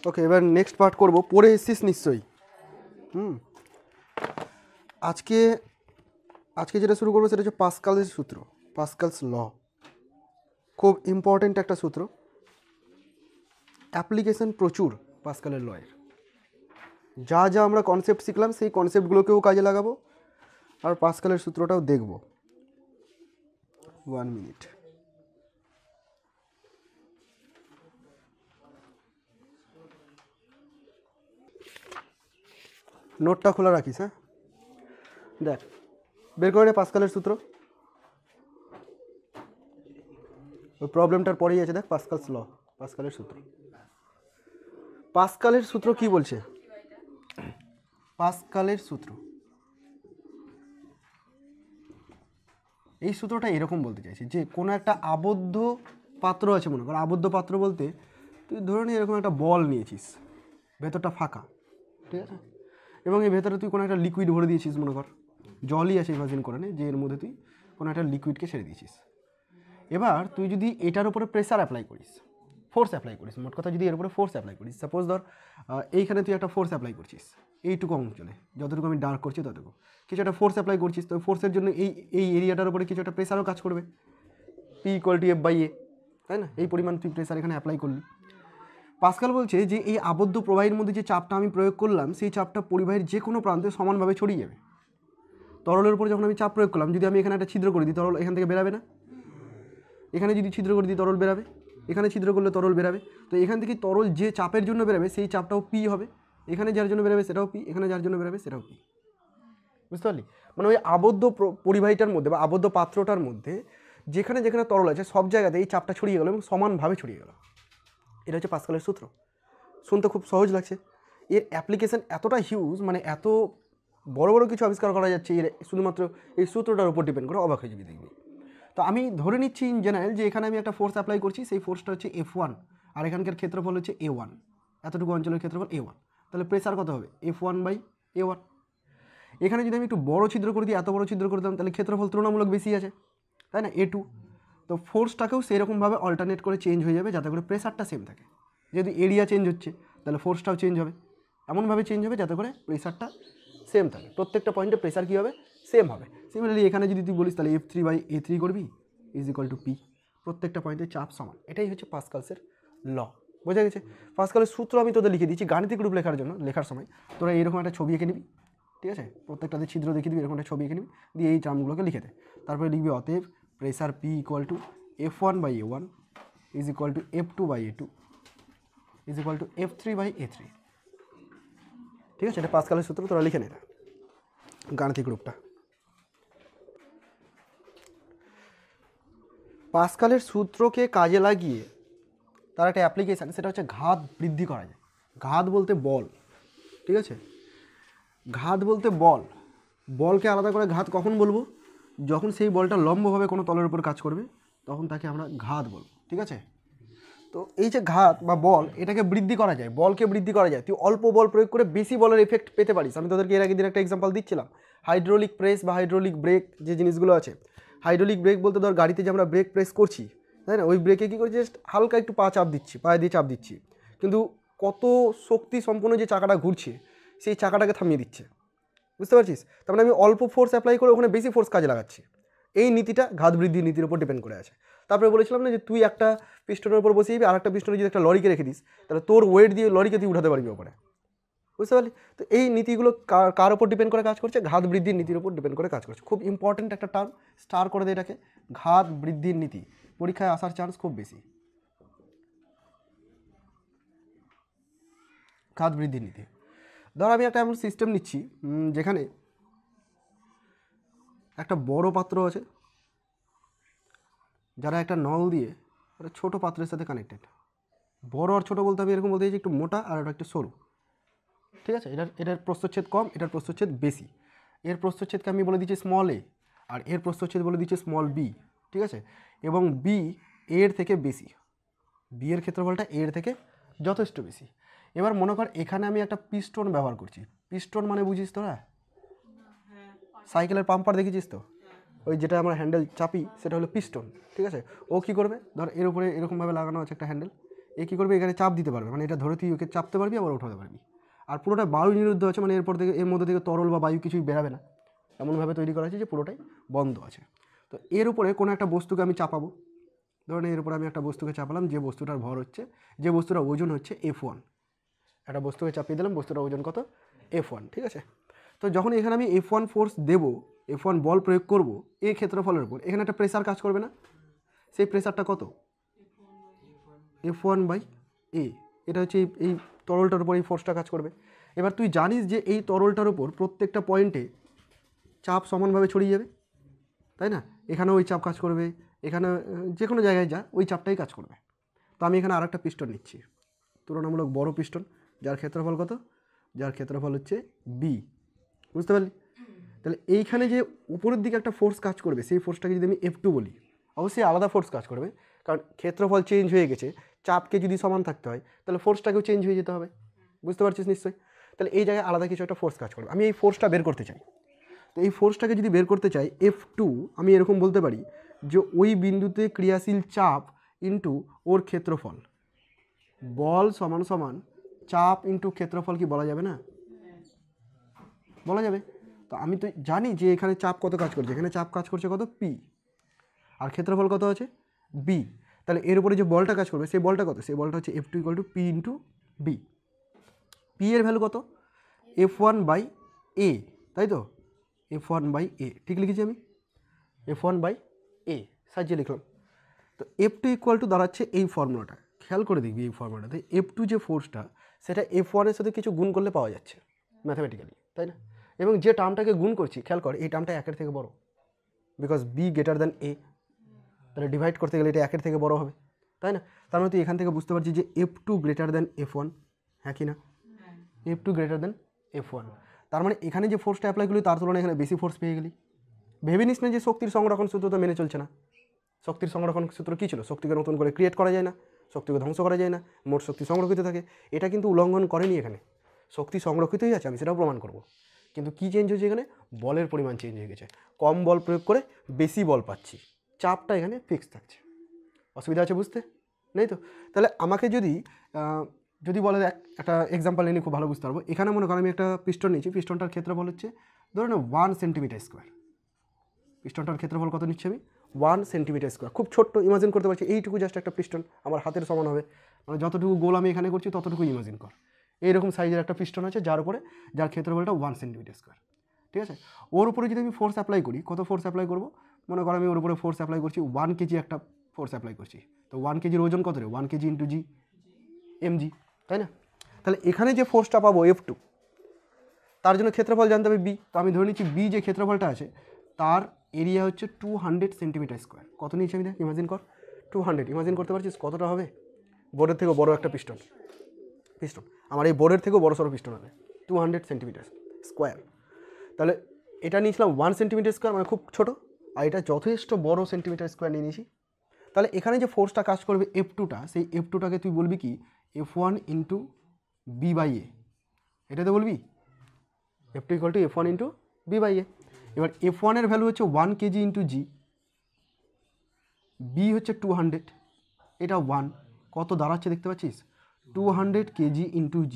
ওকে, এবার next part করব। পড়ে এসছিস নিশ্চয়ই। আজকে আজকে যেটা শুরু করবো সেটা হচ্ছে পাস্কালের সূত্র, পাস্কালস ল। খুব ইম্পর্টেন্ট একটা সূত্র, অ্যাপ্লিকেশন প্রচুর পাস্কালের লয়ের। যা যা আমরা কনসেপ্ট শিখলাম সেই কনসেপ্টগুলোকেও কাজে লাগাবো, আর পাস্কালের সূত্রটাও দেখব। 1 মিনিট। নোটটা খোলা রাখিস। হ্যাঁ, দেখ, বের করে নে পাস্কালের সূত্র। ওই প্রবলেমটার পরেই আছে, দেখ, পাস্কালস ল, পাস্কালের সূত্র। পাস্কালের সূত্র কি বলছে? পাস্কালের সূত্র, এই সূত্রটা এরকম বলতে চাইছে যে কোনো একটা আবদ্ধ পাত্র আছে, মনে কর আবদ্ধ পাত্র বলতে তুই ধরে নিয়ে এরকম একটা বল নিয়েছিস, ভেতরটা ফাঁকা, ঠিক আছে, এবং এই ভেতরে তুই কোনো একটা লিকুইড ভরে দিয়েছিস, মনে কর জলই আছে, ইমাজিন করে নে যে এর মধ্যে তুই কোনো একটা লিকুইডকে ছেড়ে দিয়েছিস। এবার তুই যদি এটার উপরে প্রেসার অ্যাপ্লাই করিস, ফোর্স অ্যাপ্লাই করিস, মোট কথা যদি এর উপরে ফোর্স অ্যাপ্লাই করিস, সাপোজ ধর এইখানে তুই একটা ফোর্স অ্যাপ্লাই করছিস, এইটুকু অঞ্চলে, যতটুকু আমি ডার্ক করছি ততটুকু কিছু একটা ফোর্স অ্যাপ্লাই করছিস, তো ফোর্সের জন্য এই এরিয়াটার উপরে কিছু একটা প্রেসারও কাজ করবে, P = F/A, তাই না? এই পরিমাণ তুই প্রেসার এখানে অ্যাপ্লাই করলি। পাস্কাল বলছে যে এই আবদ্ধ প্রবাহের মধ্যে যে চাপটা আমি প্রয়োগ করলাম, সেই চাপটা পরিবাহীর যে কোনো প্রান্তে সমানভাবে ছড়িয়ে যাবে। তরলের উপর যখন আমি চাপ প্রয়োগ করলাম, যদি আমি এখানে একটা ছিদ্র করে দিই, তরল এখান থেকে বেরাবে না? এখানে যদি ছিদ্র করে দিই তরল বেরাবে, এখানে ছিদ্র করলে তরল বেরাবে। তো এখান থেকে তরল যে চাপের জন্য বেরাবে সেই চাপটাও P হবে, এখানে যার জন্য বেরাবে সেটাও P, এখানে যার জন্য বেরাবে সেটাও P। বুঝতে পারলি? মানে ওই আবদ্ধ পরিবাহীটার মধ্যে বা আবদ্ধ পাত্রটার মধ্যে যেখানে যেখানে তরল আছে সব জায়গাতে এই চাপটা ছড়িয়ে গেল এবং সমানভাবে ছড়িয়ে গেল। এটা হচ্ছে পাস্কালের সূত্র। শুনতে খুব সহজ লাগছে, এর অ্যাপ্লিকেশন এতটা হিউজ, মানে এত বড় বড় কিছু আবিষ্কার করা যাচ্ছে এর শুধুমাত্র এই সূত্রটার উপর ডিপেন্ড করে, অবাক হয়ে যাবি দেখবি। তো আমি ধরে নিচ্ছি ইন জেনারেল যে এখানে আমি একটা ফোর্স অ্যাপ্লাই করছি, সেই ফোর্সটা হচ্ছে F1, আর এখানকার ক্ষেত্রফল হচ্ছে A1, এতটুকু অঞ্চলের ক্ষেত্রফল A1, তাহলে প্রেসার কত হবে? F1/A1। এখানে যদি আমি একটু বড় ছিদ্র করে দিই, এত বড় ছিদ্র করে দিলাম, তাহলে ক্ষেত্রফল তুলনামূলক বেশি আছে, তাই না? A2। তো ফোর্সটাকেও সেরকমভাবে অল্টারনেট করে চেঞ্জ হয়ে যাবে যাতে করে প্রেসারটা সেম থাকে। যেহেতু এরিয়া চেঞ্জ হচ্ছে তাহলে ফোর্সটাও চেঞ্জ হবে, এমনভাবে চেঞ্জ হবে যাতে করে প্রেসারটা সেম থাকে, প্রত্যেকটা পয়েন্টে প্রেসার কী হবে? সেম হবে। সিমিলারলি এখানে যদি তুই বলিস তাহলে F3/A3 করবি = P, প্রত্যেকটা পয়েন্টে চাপ সমান। এটাই হচ্ছে পাস্কালসের ল। বোঝা গেছে? পাস্কালের সূত্র আমি তোদের লিখে দিচ্ছি গাণিতিক রূপ লেখার জন্য। লেখার সময় তোরা এইরকম একটা ছবি এঁকে নিবি, ঠিক আছে, প্রত্যেকটাতে ছিদ্র দেখিয়ে দিবি, এরকম একটা ছবি এঁকে নিবি, দিয়ে এই টার্মগুলোকে লিখে দে। তারপরে লিখবি অতএব pressure P = F1/A1 = F2/A2 = F3/A3। ঠিক আছে, এটা পাস্কালের সূত্র, তোরা লিখে নে এটা গাণিতিক রূপটা। পাস্কালের সূত্রকে কাজে লাগিয়ে তার একটা অ্যাপ্লিকেশান, সেটা হচ্ছে ঘাত বৃদ্ধি করা যায়। ঘাত বলতে বল, ঠিক আছে, ঘাত বলতে বল। বলকে আলাদা করে ঘাত কখন বলবো? যখন সেই বলটা লম্বভাবে কোনো তলের উপর কাজ করবে তখন তাকে আমরা ঘাত বলবো, ঠিক আছে। তো এই যে ঘাত বা বল, এটাকে বৃদ্ধি করা যায়, বলকে বৃদ্ধি করা যায়। তুই অল্প বল প্রয়োগ করে বেশি বলের এফেক্ট পেতে পারিস। আমি তোদেরকে এর আগে দিন একটা এক্সাম্পল দিচ্ছিলাম, হাইড্রোলিক প্রেস বা হাইড্রোলিক ব্রেক যে জিনিসগুলো আছে। হাইড্রোলিক ব্রেক বলতে ধর গাড়িতে যে আমরা ব্রেক প্রেস করছি, তাই না, ওই ব্রেকে কী করছি, জাস্ট হালকা একটু পা চাপ দিচ্ছি, পায়ে দিয়ে চাপ দিচ্ছি, কিন্তু কত শক্তি সম্পন্ন যে চাকাটা ঘুরছে সেই চাকাটাকে থামিয়ে দিচ্ছে। বুঝতে পারছিস? তার মানে আমি অল্প ফোর্স অ্যাপ্লাই করে ওখানে বেশি ফোর্স কাজে লাগাচ্ছি। এই নীতিটা ঘাত বৃদ্ধির নীতির উপর ডিপেন্ড করে আছে। তারপরে বলেছিলাম না যে তুই একটা পিস্টনের উপর বসিয়ে দিবি, আর একটা পিস্টনে যদি একটা লরিকে রেখে দিস, তাহলে তোর ওয়েট দিয়ে লরিকে তুই উঠাতে পারবি ওপরে। বুঝতে পারলি? তো এই নীতিগুলো কার উপর ডিপেন্ড করে কাজ করছে? ঘাত বৃদ্ধির নীতির উপর ডিপেন্ড করে কাজ করছে। খুব ইম্পর্টেন্ট একটা টার্ম, স্টার করে দেয় এটাকে, ঘাত বৃদ্ধির নীতি। পরীক্ষায় আসার চান্স খুব বেশি। ঘাত বৃদ্ধির নীতি। ধর আমি একটা এমন সিস্টেম নিচ্ছি যেখানে একটা বড় পাত্র আছে, যারা একটা নল দিয়ে একটা ছোটো পাত্রের সাথে কানেক্টেড। বড় আর ছোটো বলতে আমি এরকম বলতে চাইছি একটু মোটা আর এটা একটু সরু, ঠিক আছে। এটার প্রস্থচ্ছেদ কম, এটার প্রস্থচ্ছেদ বেশি। এর প্রস্থচ্ছেদকে আমি বলে দিচ্ছি স্মল a, আর এর প্রস্থচ্ছেদ বলে দিচ্ছি স্মল b, ঠিক আছে। এবং b এর থেকে বেশি, বি এর ক্ষেত্রফলটা এর থেকে যথেষ্ট বেশি। এবার মনে কর এখানে আমি একটা পিস্টন ব্যবহার করছি। পিস্টন মানে বুঝিস তোরা? সাইকেলের পাম্পার দেখেছিস তো, ওই যেটা আমরা হ্যান্ডেল চাপি সেটা হলো পিস্টন, ঠিক আছে। ও কী করবে, ধর এর উপরে এরকমভাবে লাগানো আছে একটা হ্যান্ডেল, এ কী করবে, এখানে চাপ দিতে পারবে, মানে এটা ধরে তুই ওকে চাপতে পারবি আবার উঠাতে পারবি। আর পুরোটা বায়ু নিরুদ্ধ আছে, মানে এরপর থেকে এর মধ্যে থেকে তরল বা বায়ু কিছুই বেরাবে না, এমনভাবে তৈরি করা আছে যে পুরোটাই বন্ধ আছে। তো এর উপরে কোনো একটা বস্তুকে আমি চাপাবো, ধরুন এর উপরে আমি একটা বস্তুকে চাপালাম, যে বস্তুটার ভর হচ্ছে, যে বস্তুটার ওজন হচ্ছে F1, একটা বস্তুকে চাপিয়ে দিলাম, বস্তুটার ওজন কত, F1, ঠিক আছে। তো যখন এখানে আমি F1 ফোর্স দেবো, F1 বল প্রয়োগ করব এই ক্ষেত্রফলের উপর, এখানে একটা প্রেসার কাজ করবে না, সেই প্রেসারটা কত, F1/A, এটা হচ্ছে এই তরলটার উপর এই ফোর্সটা কাজ করবে। এবার তুই জানিস যে এই তরলটার উপর প্রত্যেকটা পয়েন্টে চাপ সমানভাবে ছড়িয়ে যাবে, তাই না, এখানে ওই চাপ কাজ করবে, এখানে যে কোনো জায়গায় যা ওই চাপটাই কাজ করবে। তো আমি এখানে আরেকটা পিস্টন নিচ্ছি, তুলনামূলক বড় পিস্টন, যার ক্ষেত্রফল কত, যার ক্ষেত্রফল হচ্ছে B, বুঝতে পারলি। তাহলে এইখানে যে উপরের দিকে একটা ফোর্স কাজ করবে, সেই ফোর্সটাকে যদি আমি F2 বলি, অবশ্যই আলাদা ফোর্স কাজ করবে, কারণ ক্ষেত্রফল চেঞ্জ হয়ে গেছে, চাপকে যদি সমান থাকতে হয় তাহলে ফোর্সটাকেও চেঞ্জ হয়ে যেতে হবে, বুঝতে পারছিস নিশ্চয়ই। তাহলে এই জায়গায় আলাদা কিছু একটা ফোর্স কাজ করবে, আমি এই ফোর্সটা বের করতে চাই। তো এই ফোর্সটাকে যদি বের করতে চাই F2, আমি এরকম বলতে পারি যে ওই বিন্দুতে ক্রিয়াশীল চাপ ইন্টু ওর ক্ষেত্রফল, বল সমান সমান চাপ ইন্টু ক্ষেত্রফল, কি বলা যাবে না, বলা যাবে। তো আমি তো জানি যে এখানে চাপ কত কাজ করছে, এখানে চাপ কাজ করছে কত, P, আর ক্ষেত্রফল কত আছে, B। তাহলে এর উপরে যে বলটা কাজ করবে সেই বলটা কত, সেই বলটা হচ্ছে F2 = P × B। P এর ভ্যালু কত, F1/A, তাই তো, F1/A, ঠিক লিখেছি আমি, F1/A সাজিয়ে লিখলাম। তো F2 = দাঁড়াচ্ছে এই ফর্মুলাটা, খেয়াল করে দেখবি এই ফর্মুলাটাতে F2 যে ফোর্সটা সেটা F1 এর সাথে কিছু গুণ করলে পাওয়া যাচ্ছে ম্যাথামেটিক্যালি, তাই না। এবং যে টার্মটাকে গুণ করছি, খেয়াল কর এই টার্মটা 1 থেকে বড়, বিকজ B > A, তাহলে ডিভাইড করতে গেলে এটা 1 থেকে বড় হবে, তাই না। তার মানে তুই এখান থেকে বুঝতে পারছিস যে F2 > F1, হ্যাঁ কি না, F2 > F1। তার মানে এখানে যে ফোর্সটা অ্যাপ্লাই করলি তার তুলনায় এখানে বেশি ফোর্স পেয়ে গেলি। ভেবে নিস না যে শক্তির সংরক্ষণ সূত্র তো মেনে চলছে না। শক্তির সংরক্ষণ সূত্র কী ছিল, শক্তিকে নতুন করে ক্রিয়েট করা যায় না, শক্তিকে ধ্বংস করা যায় না, মোট শক্তি সংরক্ষিত থাকে। এটা কিন্তু উল্লঙ্ঘন করেনি, এখানে শক্তি সংরক্ষিতই আছে, আমি সেটাও প্রমাণ করব। কিন্তু কী চেঞ্জ হয়েছে, এখানে বলের পরিমাণ চেঞ্জ হয়ে গেছে, কম বল প্রয়োগ করে বেশি বল পাচ্ছি, চাপটা এখানে ফিক্স থাকছে। অসুবিধা আছে বুঝতে, নেই তো। তাহলে আমাকে যদি বলে দেখ, একটা এক্সাম্পল নিয়ে খুব ভালো বুঝতে পারবো। এখানে মনে করো আমি একটা পিস্টন নিয়েছি, পিস্টনটার ক্ষেত্রফল হচ্ছে ধরুন 1 সেন্টিমিটার²। পিস্টনটার ক্ষেত্রফল কত নিচ্ছি আমি, 1 সেন্টিমিটার², খুব ছোট্ট, ইমাজিন করতে পারছি এইটুকু জাস্ট একটা পিস্টন, আমার হাতের সমান হবে, মানে যতটুকু গোল আমি এখানে করছি ততটুকু ইমাজিন কর। এইরকম সাইজের একটা পিস্টন আছে যার ক্ষেত্রফলটা 1 সেন্টিমিটার², ঠিক আছে। ওর উপরে যদি আমি ফোর্স অ্যাপ্লাই করি, কত ফোর্স অ্যাপ্লাই করবো, মনে করো আমি ওর উপরে ফোর্স অ্যাপ্লাই করছি 1 কেজি একটা ফোর্স অ্যাপ্লাই করছি, তো 1 কেজির ওজন কত রে, 1 কেজি × G mg, তাই না। তাহলে এখানে যে ফোর্সটা পাবো F2, তার জন্য ক্ষেত্রফল জানতে হবে B। তো আমি ধরে নিচ্ছি B যে ক্ষেত্রফলটা আছে তার এরিয়া হচ্ছে 200 সেন্টিমিটার²। কত নিয়েছি আমি দেখ, ইমাজিন কর 200, ইমাজিন করতে পারছিস কতটা হবে, বোর্ডের থেকেও বড় একটা পিস্টন, আমার এই বোর্ডের থেকেও বড় সড়ো পিস্টন হবে 200 সেন্টিমিটার²। তাহলে এটা নিয়েছিলাম 1 সেন্টিমিটার², মানে খুব ছোট, আর এটা যথেষ্ট বড় সেন্টিমিটার² নিয়ে নিয়েছি। তাহলে এখানে যে ফোর্সটা কাজ করবে F2টা, সেই F2টাকে তুই বলবি কি, F1 × B/A, এটাতে বলবি F2 = F1 × B/A। এবার F1 এর ভ্যালু হচ্ছে 1 কেজি × G, B হচ্ছে 200, এটা 1, কত দাঁড়াচ্ছে দেখতে পাচ্ছিস, 200 কেজি × G।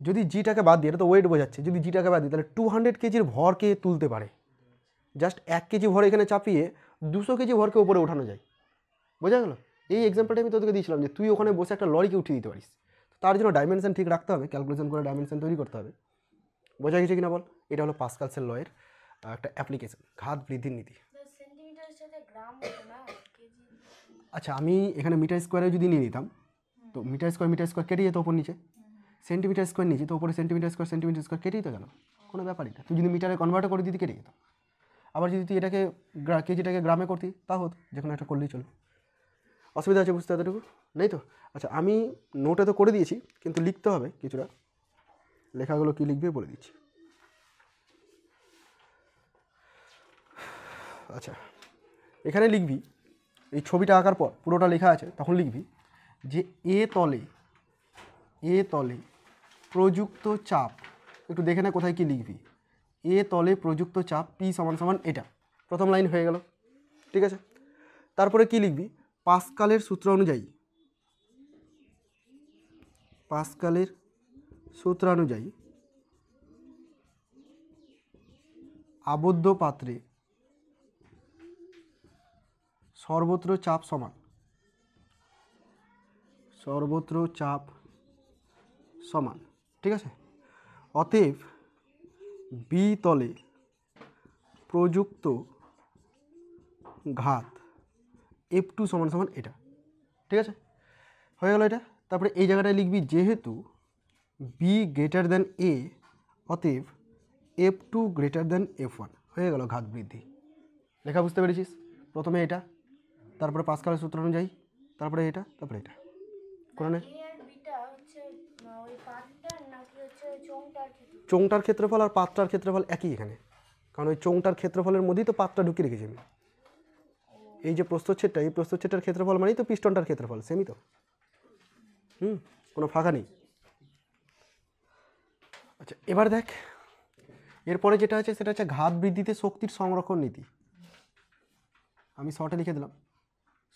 যদি জিটাকে বাদ দিই, এটা তো ওয়েট বোঝাচ্ছে, যদি জিটাকে বাদ দিই তাহলে 200 কেজির ভরকে তুলতে পারে, জাস্ট 1 কেজি ভর এখানে চাপিয়ে 200 কেজি ভরকে উপরে ওঠানো যায়, বোঝা গেল। এই এক্সাম্পলটা আমি তোদেরকে দিয়েছিলাম যে তুই ওখানে বসে একটা লরিকে উঠিয়ে দিতে পারিস, তার জন্য ডাইমেনশন ঠিক রাখতে হবে, ক্যালকুলেশন করে ডাইমেনশন তৈরি করতে হবে, বোঝা গেছে কিনা বল। এটা হলো পাস্কালসের লয়ের একটা অ্যাপ্লিকেশন, ঘাত বৃদ্ধির নীতি। আচ্ছা, আমি এখানে মিটার² যদি নিয়ে নিতাম, তো মিটার² কেটে যেত ওপর নিচে, সেন্টিমিটার² নিচে, তো ওপরে সেন্টিমিটার² কেটেই তো গেল, কোনো ব্যাপারই না। তুই যদি মিটারে কনভার্ট করে দিতে কেটে যেত। আবার যদি তুই এটাকে কেজিটাকে গ্রামে করতি তা হতো, যে কোনো একটা করলেই চলো। অসুবিধা আছে বুঝতে এতটুকু, নেই তো। আচ্ছা, আমি নোটে তো করে দিয়েছি, কিন্তু লিখতে হবে কিছুটা, লেখাগুলো কী লিখবে বলে দিচ্ছি। আচ্ছা, এখানে লিখবি, এই ছবিটা আঁকার পর পুরোটা লেখা আছে, তখন লিখবি যে এ তলে প্রযুক্ত চাপ, একটু দেখে না কোথায় কি লিখবি, এ তলে প্রযুক্ত চাপ P = এটা, প্রথম লাইন হয়ে গেল, ঠিক আছে। তারপরে কি লিখবি, পাস্কালের সূত্র অনুযায়ী পাস্কালের সূত্রানুযায়ী আবদ্ধ পাত্রে সর্বত্র চাপ সমান, সর্বত্র চাপ সমান, ঠিক আছে। অতএব বি তলে প্রযুক্ত ঘাত F2 সমান সমান এটা, ঠিক আছে, হয়ে গেল এটা। তারপরে এই জায়গাটায় লিখবি যেহেতু বি গ্রেটার দ্যান এ অতএব F2 গ্রেটার দ্যান F1, হয়ে গেল ঘাত বৃদ্ধি। লেখা বুঝতে পেরেছিস? প্রথমে এটা, তারপরে পাস্কালের সূত্র অনুযায়ী, তারপরে এটা, তারপরে এটা। কোনে চোংটার ক্ষেত্রফল আর পাত্রার ক্ষেত্রফল একই এখানে, কারণ ওই চোংটার ক্ষেত্রফলের মধ্যেই তো পাত্রা ঢুকিয়ে রেখেছি আমি। এই যে প্রস্থচ্ছেদটা, এই প্রস্থচ্ছেদটার ক্ষেত্রফল মানেই তো পিস্টনটার ক্ষেত্রফল, সেমই তো। কোনো ফাঁকা নেই। আচ্ছা এবার দেখ, এরপরে যেটা আছে সেটা হচ্ছে ঘাত বৃদ্ধিতে শক্তির সংরক্ষণ নীতি। আমি শর্টে লিখে দিলাম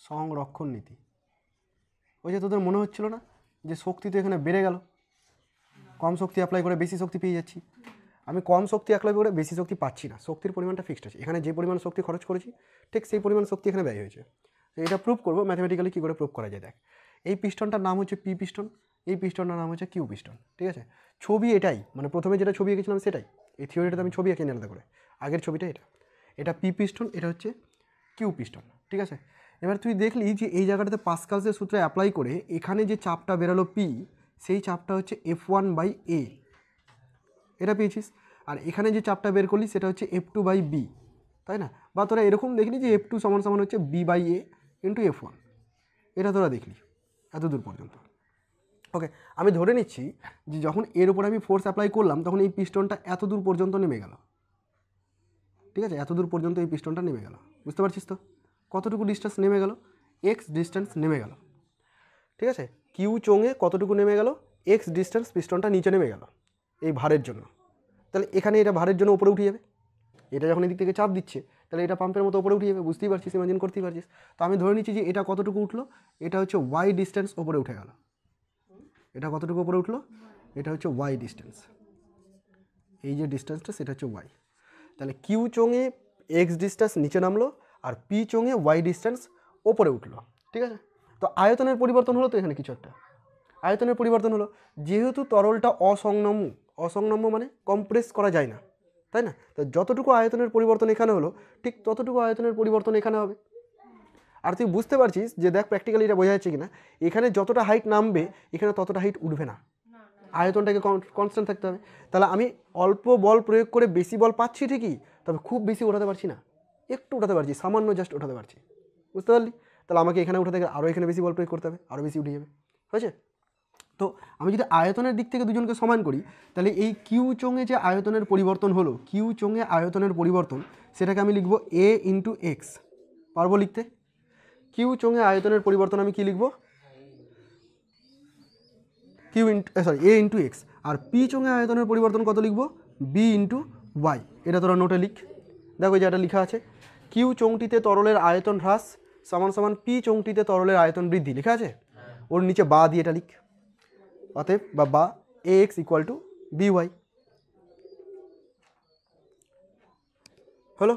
সংরক্ষণ নীতি। ওই যে তোদের মনে হচ্ছিল না যে শক্তি তো এখানে বেড়ে গেল, কম শক্তি অ্যাপ্লাই করে বেশি শক্তি পেয়ে যাচ্ছি। আমি কম শক্তি অ্যাপ্লাই করে বেশি শক্তি পাচ্ছি না, শক্তির পরিমাণটা ফিক্সড আছে। এখানে যে পরিমাণ শক্তি খরচ করেছি ঠিক সেই পরিমাণ শক্তি এখানে ব্যয় হয়েছে। এটা প্রুভ করবো ম্যাথমেটিক্যালি কী করে প্রুভ করা যায়। দেখ, এই পিস্টনটার নাম হচ্ছে পি পিস্টন, এই পিস্টনটার নাম হচ্ছে কিউ পিস্টন, ঠিক আছে। ছবি এটাই, মানে প্রথমে যেটা ছবি এঁকেছিলাম সেটাই। এই থিওরিটাতে আমি ছবি এঁকে আলাদা করে, আগের ছবিটা এটা, এটা পি পিস্টন, এটা হচ্ছে কিউ পিস্টন, ঠিক আছে। এবার তুই দেখলি যে এই জায়গাটাতে পাস্কালসের সূত্রে অ্যাপ্লাই করে এখানে যে চাপটা বেরোলো পি, সেই চাপটা হচ্ছে F1/A, এটা পেয়েছিস। আর এখানে যে চাপটা বের করলি সেটা হচ্ছে F2/B, তাই না? বা তোরা এরকম দেখলি যে F2 সমান সমান হচ্ছে B/A ইন্টু F1, এটা তোরা দেখলি এত দূর পর্যন্ত। ওকে, আমি ধরে নিচ্ছি যে যখন এর উপর আমি ফোর্স অ্যাপ্লাই করলাম তখন এই পিস্টনটা এত দূর পর্যন্ত নেমে গেল, ঠিক আছে, এত দূর পর্যন্ত এই পিস্টনটা নেমে গেল। বুঝতে পারছিস তো কতটুকু ডিস্টেন্স নেমে গেল? এক্স ডিস্টেন্স নেমে গেল, ঠিক আছে। কিউ চোঙে কতটুকু নেমে গেল? এক্স ডিস্টেন্স পিস্টনটা নিচে নেমে গেল এই ভারের জন্য। তাহলে এখানে এটা ভারের জন্য উপরে উঠে যাবে, এটা যখন এদিক থেকে চাপ দিচ্ছে তাহলে এটা পাম্পের মতো উপরে উঠে যাবে। বুঝতেই পারছিস, ইমাজিন করতেই পারছিস। তো আমি ধরে নিচ্ছি যে এটা কতটুকু উঠলো, এটা হচ্ছে ওয়াই ডিস্টেন্স উপরে উঠে গেল। এটা কতটুকু উপরে উঠলো? এটা হচ্ছে ওয়াই ডিস্টেন্স, এই যে ডিস্টেন্সটা সেটা হচ্ছে ওয়াই। তাহলে কিউ চোঙে এক্স ডিস্টেন্স নিচে নামলো আর পি চোঙে ওয়াই ডিস্টেন্স ওপরে উঠলো, ঠিক আছে। তো আয়তনের পরিবর্তন হলো তো এখানে কিছু একটা, আয়তনের পরিবর্তন হলো। যেহেতু তরলটা অসংনম্য, অসংনম্য মানে কম্প্রেস করা যায় না, তাই না? তো যতটুকু আয়তনের পরিবর্তন এখানে হলো ঠিক ততটুকু আয়তনের পরিবর্তন এখানে হবে। আর তুই বুঝতে পারছিস যে দেখ প্র্যাকটিক্যালি এটা বোঝা যাচ্ছে কিনা, এখানে যতটা হাইট নামবে এখানে ততটা হাইট উঠবে না, আয়তনটাকে কনস্ট্যান্ট থাকতে হবে। তাহলে আমি অল্প বল প্রয়োগ করে বেশি বল পাচ্ছি ঠিকই, তবে খুব বেশি ওঠাতে পারছি না, একটু উঠাতে পারছি, সামান্য জাস্ট উঠাতে পারছি। বুঝতে পারলি? তাহলে আমাকে এখানে উঠাতে গেলে আরও এখানে বেশি বল প্রয়োগ করতে হবে, আরও বেশি উঠে যাবে, হয়েছে? তো আমি যদি আয়তনের দিক থেকে দুজনকে সমান করি তাহলে এই কিউ চোঙে যে আয়তনের পরিবর্তন হলো, কিউ চোঙে আয়তনের পরিবর্তন, সেটাকে আমি লিখব এ ইন্টু এক্স। পারবো লিখতে? কিউ চোঙে আয়তনের পরিবর্তন আমি কি লিখব? Q into a into x. আর পি চোঙে আয়তনের পরিবর্তন কত লিখব? B into y. এটা তোরা নোটে লিখ। দেখো যেটা লেখা আছে, কিউ চোঙটিতে তরলের আয়তন হ্রাস সমান সমান পি চোঙটিতে তরলের আয়তন বৃদ্ধি, লেখা আছে। ওর নিচে বা দিয়ে এটা লিখ, অতএব বা a x equal to b y. হলো?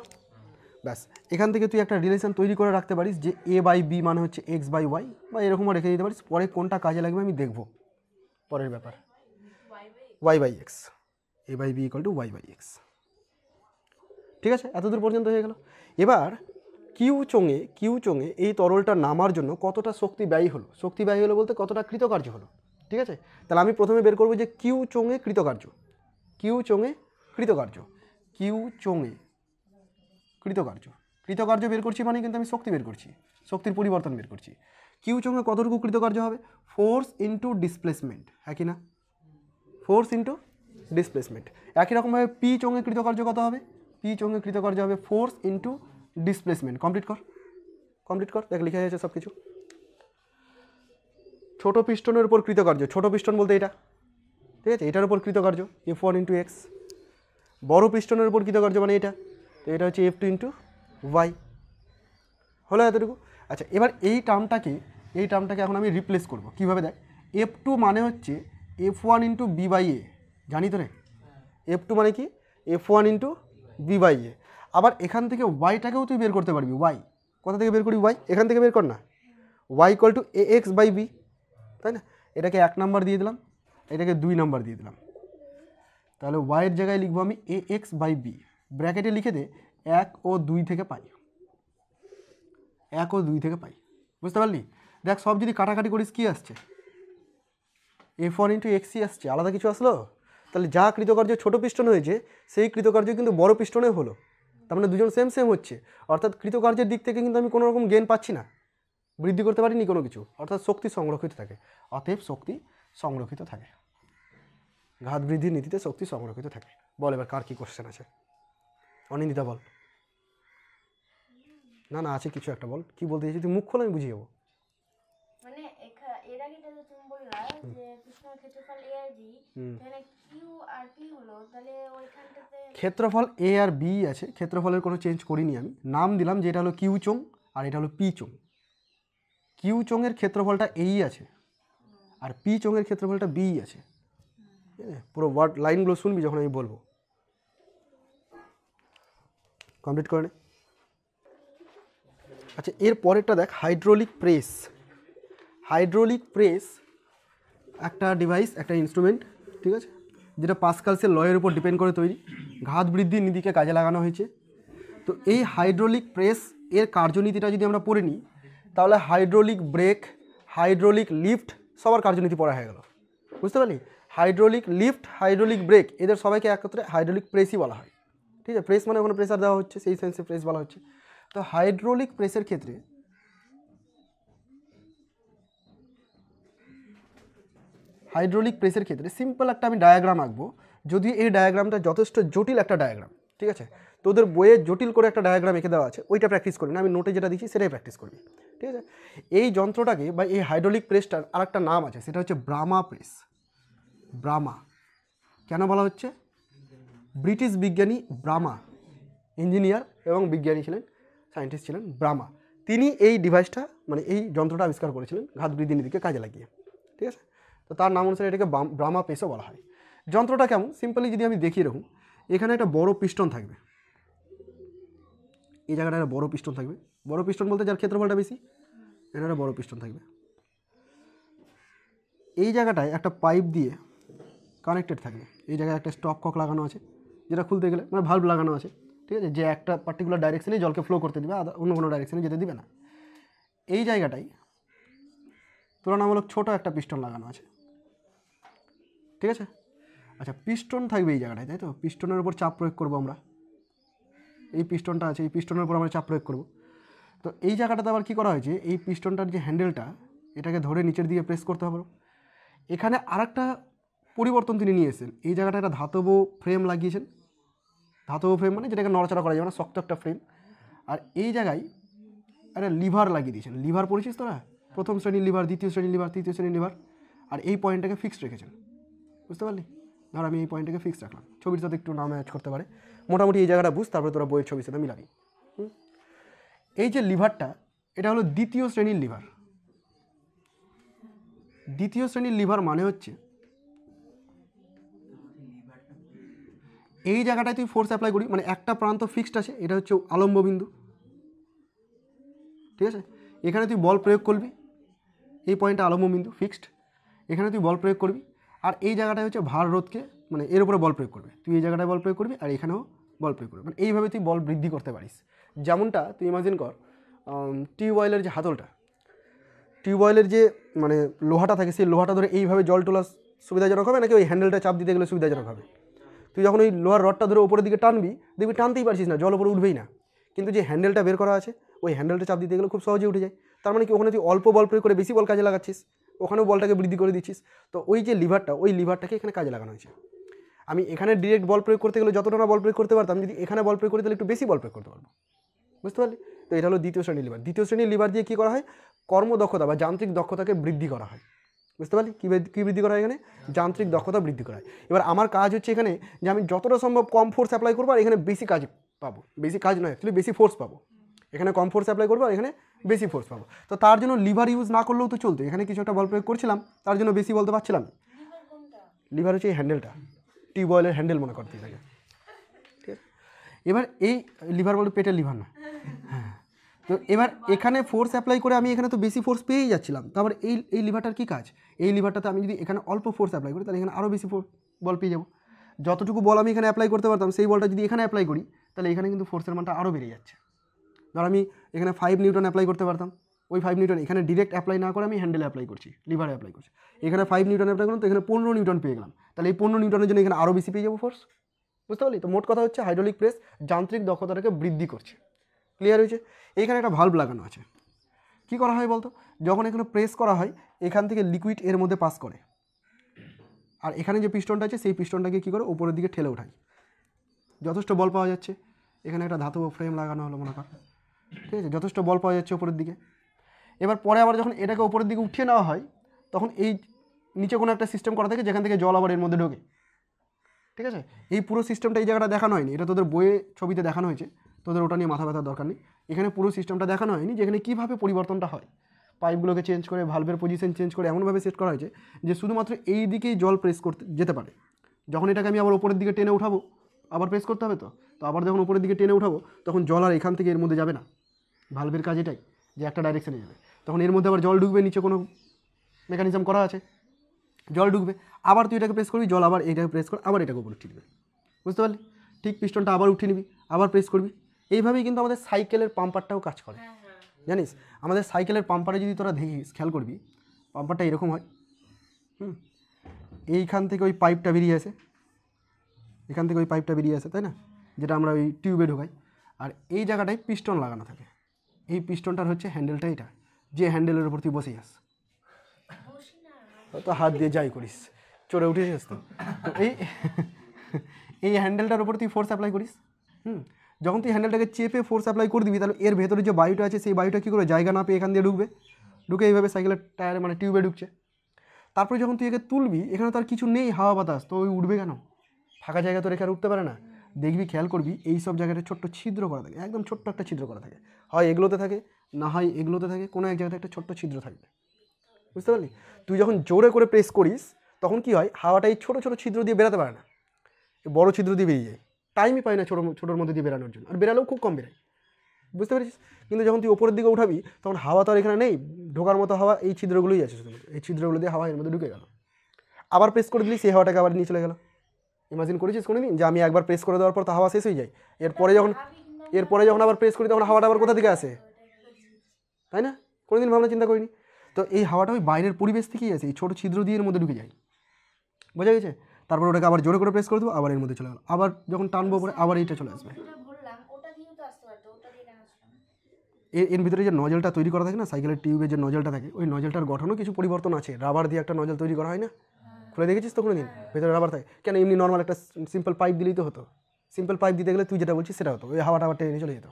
ব্যাস, এখান থেকে তুই একটা রিলেশন তৈরি করে রাখতে পারিস যে এ বাই বি মানে হচ্ছে এক্স বাই ওয়াই, বা এরকমও রেখে দিতে পারিস। পরে কোনটা কাজে লাগবে আমি দেখব, পরের ব্যাপার। Y by x, a by b equal to y by x, ঠিক আছে। এতদূর পর্যন্ত হয়ে গেল। এবার কিউ চোঙে এই তরলটা নামার জন্য কতটা শক্তি ব্যয় হলো, শক্তি ব্যয় হলো বলতে কতটা কৃতকার্য হলো, ঠিক আছে। তাহলে আমি প্রথমে বের করবো যে কিউ চোঙে কৃতকার্য, কিউ চোঙে কৃতকার্য, কিউ চোঙে কৃতকার্য, কৃতকার্য বের করছি মানে কিন্তু আমি শক্তি বের করছি, শক্তির পরিবর্তন বের করছি। কিউ চোঙে কতটুকু কৃতকার্য হবে? ফোর্স ইন্টু ডিসপ্লেসমেন্ট, একই না? Force into displacement. একই রকমভাবে পি চোঙে কৃতকার্য কত হবে? পি চোঙে কৃতকার্য হবে ফোর্স ইন্টু ডিসপ্লেসমেন্ট। কমপ্লিট কর, দেখ লিখে যাচ্ছে সব কিছু। ছোট পিস্টনের উপর কৃতকার্য, ছোট পিস্টন বলতে এটা, ঠিক আছে, এটার উপর কৃতকার্য F1 ইন্টু এক্স। বড় পিস্টনের উপর কৃতকার্য মানে এটা, তো এটা হচ্ছে F2 ইন্টু ওয়াই। হলো এতটুকু? আচ্ছা, এবার এই টার্মটাকে এখন আমি রিপ্লেস করব। কীভাবে? দেখ, F2 মানে হচ্ছে F1 ইন্টু বি বাই এ, জানি তো রে? F2 মানে কি? F1 ইন্টু বি বাই এ। আবার এখান থেকে ওয়াইটাকেও তুই বের করতে পারবি। ওয়াই কোথা থেকে বের করবি? ওয়াই এখান থেকে বের কর না। Y equal to a x by b, তাই না? এটাকে 1 নাম্বার দিয়ে দিলাম, এটাকে 2 নাম্বার দিয়ে দিলাম। তাহলে ওয়াইয়ের জায়গায় লিখবো আমি এ এক্স বাই বি, ব্র্যাকেটে লিখে দে 1 ও 2 থেকে পাই, 1 ও 2 থেকে পাই। বুঝতে পারলি? দেখ সব যদি কাটাকাটি করিস কি আসছে? F1 ইন্টু এক্সই আসছে, আলাদা কিছু আসলো? তাহলে যা কৃতকার্য ছোট পিস্টন হয়েছে সেই কৃতকার্য কিন্তু বড় পিস্টনে হলো, তার মানে দুজন সেম সেম হচ্ছে। অর্থাৎ কৃতকার্যের দিক থেকে কিন্তু আমি কোনো রকম গেন পাচ্ছি না, বৃদ্ধি করতে পারিনি কোনো কিছু, অর্থাৎ শক্তি সংরক্ষিত থাকে। অতএব শক্তি সংরক্ষিত থাকে, ঘাত বৃদ্ধির নীতিতে শক্তি সংরক্ষিত থাকে। বল এবার কার কি কোশ্চেন আছে? অনিন্দিতা বল। না না আছে কিছু একটা বল, কি বলতে চাইছিস তুই? মুখ খোল, আমি বুঝিয়ে যাবো। মানে এর আগে যেটা তুমি বললা যে কৃষ্ণের ক্ষেত্রফল এ আর বি, তাহলে কিউ আর পি হলো, তাহলে ওইখানটাতে ক্ষেত্রফল এ আর বি আছে, ক্ষেত্রফলের কোনো চেঞ্জ করিনি আমি, নাম দিলাম যে এটা হলো কিউ চোং আর এটা হলো পি চোং। কিউ চোঙের ক্ষেত্রফলটা এই আছে আর পি চোঙের ক্ষেত্রফলটা বি আছে। পুরো ওয়ার্ড লাইনগুলো শুনবি যখন আমি বলবো, কমপ্লিট করে নে। আচ্ছা এর পরেরটা দেখ, হাইড্রোলিক প্রেস। হাইড্রোলিক প্রেস একটা ডিভাইস, একটা ইনস্ট্রুমেন্ট, ঠিক আছে, যেটা পাস্কালসের লয়ের উপর ডিপেন্ড করে তৈরি, ঘাত বৃদ্ধির নীতিকে কাজে লাগানো হয়েছে। তো এই হাইড্রোলিক প্রেস এর কার্যনীতিটা যদি আমরা পড়ে নিই, তাহলে হাইড্রোলিক ব্রেক, হাইড্রোলিক লিফট সবার কার্যনীতি পড়া হয়ে গেল। বুঝতে পারলি? হাইড্রোলিক লিফট, হাইড্রোলিক ব্রেক এদের সবাইকে একত্রে হাইড্রোলিক প্রেসই বলা হয়। ঠিক আছে, প্রেস মানে ওখানে প্রেসার দেওয়া হচ্ছে, সেই সেন্সে প্রেস বলা হচ্ছে। তো হাইড্রোলিক প্রেসের ক্ষেত্রে সিম্পল একটা আমি ডায়াগ্রাম আঁকবো, যদিও এই ডায়াগ্রামটা যথেষ্ট জটিল একটা ডায়াগ্রাম। ঠিক আছে, তোদের বইয়ে জটিল করে একটা ডায়াগ্রাম এঁকে দেওয়া আছে, ওইটা প্র্যাকটিস করবি না, আমি নোটে যেটা দিচ্ছি সেটাই প্র্যাকটিস করবি। ঠিক আছে, এই যন্ত্রটাকে বা এই হাইড্রোলিক প্রেসটার আর একটা নাম আছে, সেটা হচ্ছে ব্রামা প্রেস। ব্রামা কেন বলা হচ্ছে? ব্রিটিশ বিজ্ঞানী ব্রামা, ইঞ্জিনিয়ার এবং বিজ্ঞানী ছিলেন, সায়েন্টিস্ট ছিলেন ব্রামা। তিনি এই ডিভাইসটা মানে এই যন্ত্রটা আবিষ্কার করেছিলেন ঘাত বৃদ্ধি নীতিকে কাজে লাগিয়ে। ঠিক আছে, তো তার নাম অনুসারে এটাকে ব্রামা প্রেসও বলা হয়। যন্ত্রটা কেমন সিম্পলি যদি আমি দেখিয়ে রাখুন, এখানে একটা বড় পিস্টন থাকবে, এই জায়গাটা একটা বড় পিস্টন থাকবে। বড় পিস্টন বলতে যার ক্ষেত্রফলটা বেশি, এখানে একটা বড় পিস্টন থাকবে। এই জায়গাটায় একটা পাইপ দিয়ে কানেক্টেড থাকবে, এই জায়গায় একটা স্টপ কক লাগানো আছে, যেটা খুলতে গেলে মানে ভাল্ব লাগানো আছে। ঠিক আছে, যে একটা পার্টিকুলার ডাইরেকশনে জলকে ফ্লো করতে দিবে, অন্য কোনো ডাইরেকশনে যেতে দিবে না। এই জায়গাটায় তুলনামূলক ছোট একটা পিস্টন লাগানো আছে। ঠিক আছে, আচ্ছা পিস্টন থাকবে এই জায়গাটায়, তাই তো? পিস্টনের উপর চাপ প্রয়োগ করবো আমরা, এই পিস্টনটা আছে, এই পিস্টনের উপর আমরা চাপ প্রয়োগ করব। তো এই জায়গাটাতে আবার কী করা হয়েছে, এই পিস্টনটার যে হ্যান্ডেলটা, এটাকে ধরে নিচের দিকে প্রেস করতে হবে। এখানে আরেকটা পরিবর্তন তিনি নিয়ে এসেছেন, এই জায়গাটা একটা ধাতব ফ্রেম লাগিয়েছেন। ধাতব ফ্রেম মানে যেটাকে নড়াচড়া করা যাবে না, শক্ত একটা ফ্রেম। আর এই জায়গায় একটা লিভার লাগিয়ে দিয়েছেন। লিভার পড়েছিস তোরা? প্রথম শ্রেণীর লিভার, দ্বিতীয় শ্রেণীর লিভার, তৃতীয় শ্রেণীর লিভার। আর এই পয়েন্টটাকে ফিক্সড রেখেছেন, বুঝতে পারলি? ধর আমি এই পয়েন্টটাকে ফিক্সড রাখলাম, ছবির সাথে একটু নাম ম্যাচ করতে পারে, মোটামুটি এই জায়গাটা বুঝ, তারপরে তোরা বইয়ের ছবির সাথে মিলাবি। এই যে লিভারটা, এটা হলো দ্বিতীয় শ্রেণীর লিভার। দ্বিতীয় শ্রেণীর লিভার মানে হচ্ছে এই জায়গাটায় তুই ফোর্স অ্যাপ্লাই করি, মানে একটা প্রান্ত ফিক্সড আছে, এটা হচ্ছে আলম্ব বিন্দু। ঠিক আছে, এখানে তুই বল প্রয়োগ করবি, এই পয়েন্টটা আলম্ব বিন্দু ফিক্সড, এখানে তুই বল প্রয়োগ করবি। আর এই জায়গাটায় হচ্ছে ভার রোধকে, মানে এর উপরে বল প্রয়োগ করবে, তুই এই জায়গাটায় বল প্রয়োগ করবি আর এখানেও বল প্রয়োগ করবি। মানে এইভাবে তুই বল বৃদ্ধি করতে পারিস। যেমনটা তুই ইমাজিন কর, টিউবওয়েলের যে হাতলটা, টিউবওয়েলের যে মানে লোহাটা থাকে, সেই লোহাটা ধরে এইভাবে জল তোলা সুবিধাজনক হবে নাকি ওই হ্যান্ডেলটা চাপ দিতে গেলে সুবিধাজনক হবে? তুই যখন ওই লোহার রডটা ধরে উপরের দিকে টানবি, দেখবি টানতেই পারছিস না, জল উপরে উঠবেই না। কিন্তু যে হ্যান্ডেলটা বের করা আছে, ওই হ্যান্ডেলটা চাপ দিতে গেলে খুব সহজে উঠে যায়। তার মানে কি ওখানে তুই অল্প বল প্রয়োগ করে বেশি বল কাজে লাগাচ্ছিস, ওখানেও বলটাকে বৃদ্ধি করে দিচ্ছিস। তো ওই যে লিভারটা, ওই লিভারটাকে এখানে কাজে লাগানো হয়েছে। আমি এখানে ডিরেক্ট বল প্রয়োগ করতে গেলে যতটা না বল প্রয়োগ করতে পারতাম, যদি এখানে বল প্রয়োগ করি তাহলে একটু বেশি বল প্রয়োগ করতে পারবো, বুঝতে পারলি? তো এটা হলো দ্বিতীয় শ্রেণীর লিভার। দ্বিতীয় শ্রেণীর লিভার দিয়ে কী করা হয়, কর্মদক্ষতা বা যান্ত্রিক দক্ষতাকে বৃদ্ধি করা হয়। বুঝতে পারলি কী বৃদ্ধি করা হয়? এখানে যান্ত্রিক দক্ষতা বৃদ্ধি করা হয়। এবার আমার কাজ হচ্ছে এখানে যে আমি যতটা সম্ভব কম ফোর্স অ্যাপ্লাই করবো আর এখানে বেশি কাজ পাবো, বেশি কাজ নয় অ্যাকচুয়ালি বেশি ফোর্স পাবো। এখানে কম ফোর্স অ্যাপ্লাই করবো আর এখানে বেশি ফোর্স পাবো। তো তার জন্য লিভার ইউজ না করলেও তো চলতো, এখানে কিছু একটা বল প্রয়োগ করছিলাম, তার জন্য বেশি বলতে পারছিলাম। লিভার কোনটা? লিভার হচ্ছে এই হ্যান্ডেলটা, টিউবওয়েলের হ্যান্ডেল মনে করতে থাকে, ঠিক আছে। এবার এই লিভার বলতে পেটের লিভার না, হ্যাঁ। তো এবার এখানে ফোর্স অ্যাপ্লাই করে আমি এখানে তো বেশি ফোর্স পেয়েই যাচ্ছিলাম। তারপর এই লিভারটার কী কাজ, এই লিভারটাতে আমি যদি এখানে অল্প ফোর্স অ্যাপ্লাই করি তাহলে এখানে আরও বেশি বল পেয়ে যাবো। যতটুকু বল আমি এখানে অ্যাপ্লাই করতে পারতাম সেই বলটা যদি এখানে অ্যাপ্লাই করি তাহলে এখানে কিন্তু ফোর্সের মানটা আরও বেড়ে যাচ্ছে। ধর আমি এখানে 5 নিউটন অ্যাপ্লাই করতে পারতাম, ওই 5 নিউটন এখানে ডিরেক্ট অ্যাপ্লাই না করে আমি হ্যান্ডেলে অ্যাপ্লাই করছি, লিভারে অ্যাপ্লাই করছি, এখানে 5 নিউটন অ্যাপ্লাই করলাম, তো এখানে 15 নিউটন পেয়ে গেলাম। তাহলে এই 15 নিউটনের জন্য এখানে আরও বেশি পেয়ে যাবো ফোর্স, বুঝতে পারলি? তো মোট কথা হচ্ছে হাইড্রোলিক প্রেস যান্ত্রিক দক্ষতাটাকে বৃদ্ধি করছে। ক্লিয়ার হয়েছে? এইখানে একটা ভাল্ব লাগানো আছে। কি করা হয় বলতো, যখন এখানে প্রেস করা হয় এখান থেকে লিকুইড এর মধ্যে পাস করে, আর এখানে যে পিস্টনটা আছে সেই পিস্টনটাকে কী করে উপরের দিকে ঠেলে ওঠাই, যথেষ্ট বল পাওয়া যাচ্ছে। এখানে একটা ধাতব ফ্রেম লাগানো হলো মনে কর, ঠিক আছে, যথেষ্ট বল পাওয়া যাচ্ছে উপরের দিকে। এবার পরে আবার যখন এটাকে উপরের দিকে উঠিয়ে নেওয়া হয় তখন এই নিচে কোনো একটা সিস্টেম করা থাকে যেখান থেকে জল আবার এর মধ্যে ঢোকে, ঠিক আছে। এই পুরো সিস্টেমটা এই জায়গাটা দেখানো হয়নি, এটা তোদের বইয়ে ছবিতে দেখানো হয়েছে, তোদের ওটা নিয়ে মাথা ব্যথার দরকার নেই। এখানে পুরো সিস্টেমটা দেখানো হয়নি যেখানে কীভাবে পরিবর্তনটা হয়, পাইপগুলোকে চেঞ্জ করে ভালভের পজিশন চেঞ্জ করে এমনভাবে সেট করা হয়েছে যে শুধুমাত্র এই দিকেই জল প্রেস করতে যেতে পারে। যখন এটাকে আমি আবার উপরের দিকে টেনে উঠাবো আবার প্রেস করতে হবে, তো আবার যখন উপরের দিকে টেনে উঠাবো তখন জল আর এখান থেকে এর মধ্যে যাবে না। ভালভের কাজ এটাই যে একটা ডাইরেকশনে যাবে, তখন এর মধ্যে আবার জল ঢুকবে, নিচে কোনো মেকানিজম করা আছে, জল ঢুকবে, আবার তুই এটাকে প্রেস করবি, জল আবার এইটাকে প্রেস কর, আবার এটাকে উপরে উঠিয়ে দিবে, বুঝতে পারলি? ঠিক পিস্টনটা আবার উঠিয়ে নিবি, আবার প্রেস করবি। এইভাবেই কিন্তু আমাদের সাইকেলের পাম্পারটাও কাজ করে, জানিস? আমাদের সাইকেলের পাম্পারে যদি তোরা দেখিস, খেয়াল করবি পাম্পারটা এরকম হয়, এইখান থেকে ওই পাইপটা বেরিয়ে আসে, এখান থেকে ওই পাইপটা বেরিয়ে আসে, তাই না, যেটা আমরা ওই টিউবে ঢোকাই, আর এই জায়গাটায় পিস্টন লাগানো থাকে। এই পিস্টনটার হচ্ছে হ্যান্ডেলটা, এটা যে হ্যান্ডেলের উপর তুই বসে যাস, তো হাত দিয়ে যাই করিস, চড়ে উঠেছিস তো এই হ্যান্ডেলটার উপর তুই ফোর্স অ্যাপ্লাই করিস। যখন তুই হ্যান্ডেলটাকে চেপে ফোর্স অ্যাপ্লাই করে দিবি তাহলে এর ভেতরে যে বায়ুটা আছে সেই বায়ুটা কী করে জায়গা না পেয়ে এখান দিয়ে ঢুকবে, ঢুকে এইভাবে সাইকেলের টায়ারে মানে টিউবে ঢুকছে। তারপরে যখন তুই একে তুলবি এখানে তো আর কিছু নেই, হাওয়া বাতাস, তো ওই উঠবে কেন? ফাঁকা জায়গা তো রেখে আর উঠতে পারে না। দেখবি, খেয়াল করবি এই সব জায়গাটা ছোট্ট ছিদ্র করা থাকে, একদম ছোট্ট একটা ছিদ্র করা থাকে, হয় এগুলোতে থাকে না হয় এগুলোতে থাকে, কোনো এক জায়গাতে একটা ছোট্ট ছিদ্র থাকবে, বুঝতে পারলি? তুই যখন জোরে করে প্রেস করিস তখন কি হয়, হাওয়াটা এই ছোটো ছোটো ছিদ্র দিয়ে বেরাতে পারে না, বড় ছিদ্র দিয়ে বেরিয়ে যায়, টাইমই পায় না ছোটোর মধ্যে দিয়ে বেরানোর জন্য, আর বেরালেও খুব কম বেরায়, বুঝতে পেরেছিস? কিন্তু যখন তুই ওপরের দিকে উঠাবি তখন হাওয়া তো আর এখানে নেই, ঢোকার মতো হাওয়া এই ছিদ্রগুলোই আছে, এই ছিদ্রগুলো দিয়ে হাওয়া এর মধ্যে ঢুকে গেল, আবার প্রেস করে দিলি সেই হাওয়াটাকে আবার নিয়ে চলে গেল। ইমাজিন করেছিস কোনোদিন যে আমি একবার প্রেস করে দেওয়ার পর তো হাওয়া শেষ হয়ে যায়, এরপরে যখন আবার প্রেস করি তখন হাওয়াটা আবার কোথা থেকে আসে, তাই না? কোনোদিন ভাবনা চিন্তা করিনি। তো এই হাওয়াটা ওই বাইরের পরিবেশ থেকেই আসে, এই ছোটো ছিদ্র দিয়ে এর মধ্যে ঢুকে যায়, বোঝা গেছে? তারপর ওটাকে আবার জোরে করে প্রেস করে দেবো, আবার এর মধ্যে চলে গেল, আবার যখন টানবো পরে আবার এইটা চলে আসবে। এর ভিতরে যে নজলটা তৈরি করা থাকে না, সাইকেলের টিউবের যে নজলটা থাকে, ওই নজলটার গঠনও কিছু পরিবর্তন আছে, রাবার দিয়ে একটা নজল তৈরি করা হয় না, খুলে দেখেছিস তো কোনোদিন? ভেতরে রাবার থাকে কেন? এমনি নর্মাল একটা সিম্পল পাইপ দিলেই তো হতো, সিম্পল পাইপ দিতে গেলে তুই যেটা বলছিস সেটা হতো, ওই হাওয়াটা আবার টেনে চলে যেত,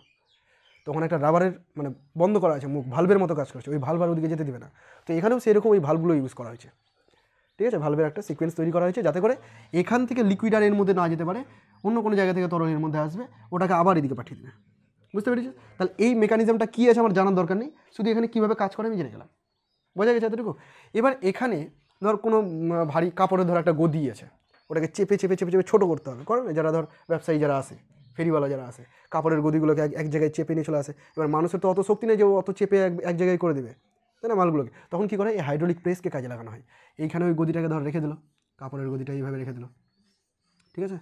তখন একটা রাবারের মানে বন্ধ করা আছে মুখ, ভালভের মতো কাজ করছে, ওই ভালভ আর ওদিকে যেতে দেবে না। তো এখানেও সেরকম ওই ভালভগুলো ইউজ করা হয়েছে, ঠিক আছে? ভালভের একটা সিকোয়েন্স তৈরি করা হয়েছে যাতে করে এখান থেকে লিকুইড আর এর মধ্যে না যেতে পারে, অন্য কোনো জায়গা থেকে তরল এর মধ্যে আসবে, ওটাকে আবার এদিকে পাঠিয়ে দেবে, বুঝতে পেরেছিস? তাহলে এই মেকানিজমটা কী আছে আমার জানার দরকার নেই, শুধু এখানে কীভাবে কাজ করে আমি জেনে গেলাম, বোঝা গেছে এতটুকু? এবার এখানে ধর কোনো ভারী কাপড়ের ধর একটা গদি আছে, ওটাকে চেপে চেপে চেপে চেপে ছোটো করতে হবে, করে না যারা ধর ব্যবসায়ী যারা আসে, ফেরিওয়ালা যারা আসে, কাপড়ের গদিগুলোকে এক জায়গায় চেপে নিয়ে চলে আসে। এবার মানুষের তো অত শক্তি নেই যে অত চেপে এক জায়গায় করে দেবে, তাই না, মালগুলোকে। তখন কী করে, এই হাইড্রোলিক প্রেসকে কাজে লাগানো হয়। এইখানে ওই গদিটাকে ধর রেখে দিল, কাপড়ের গদিটা এইভাবে রেখে দিল, ঠিক আছে?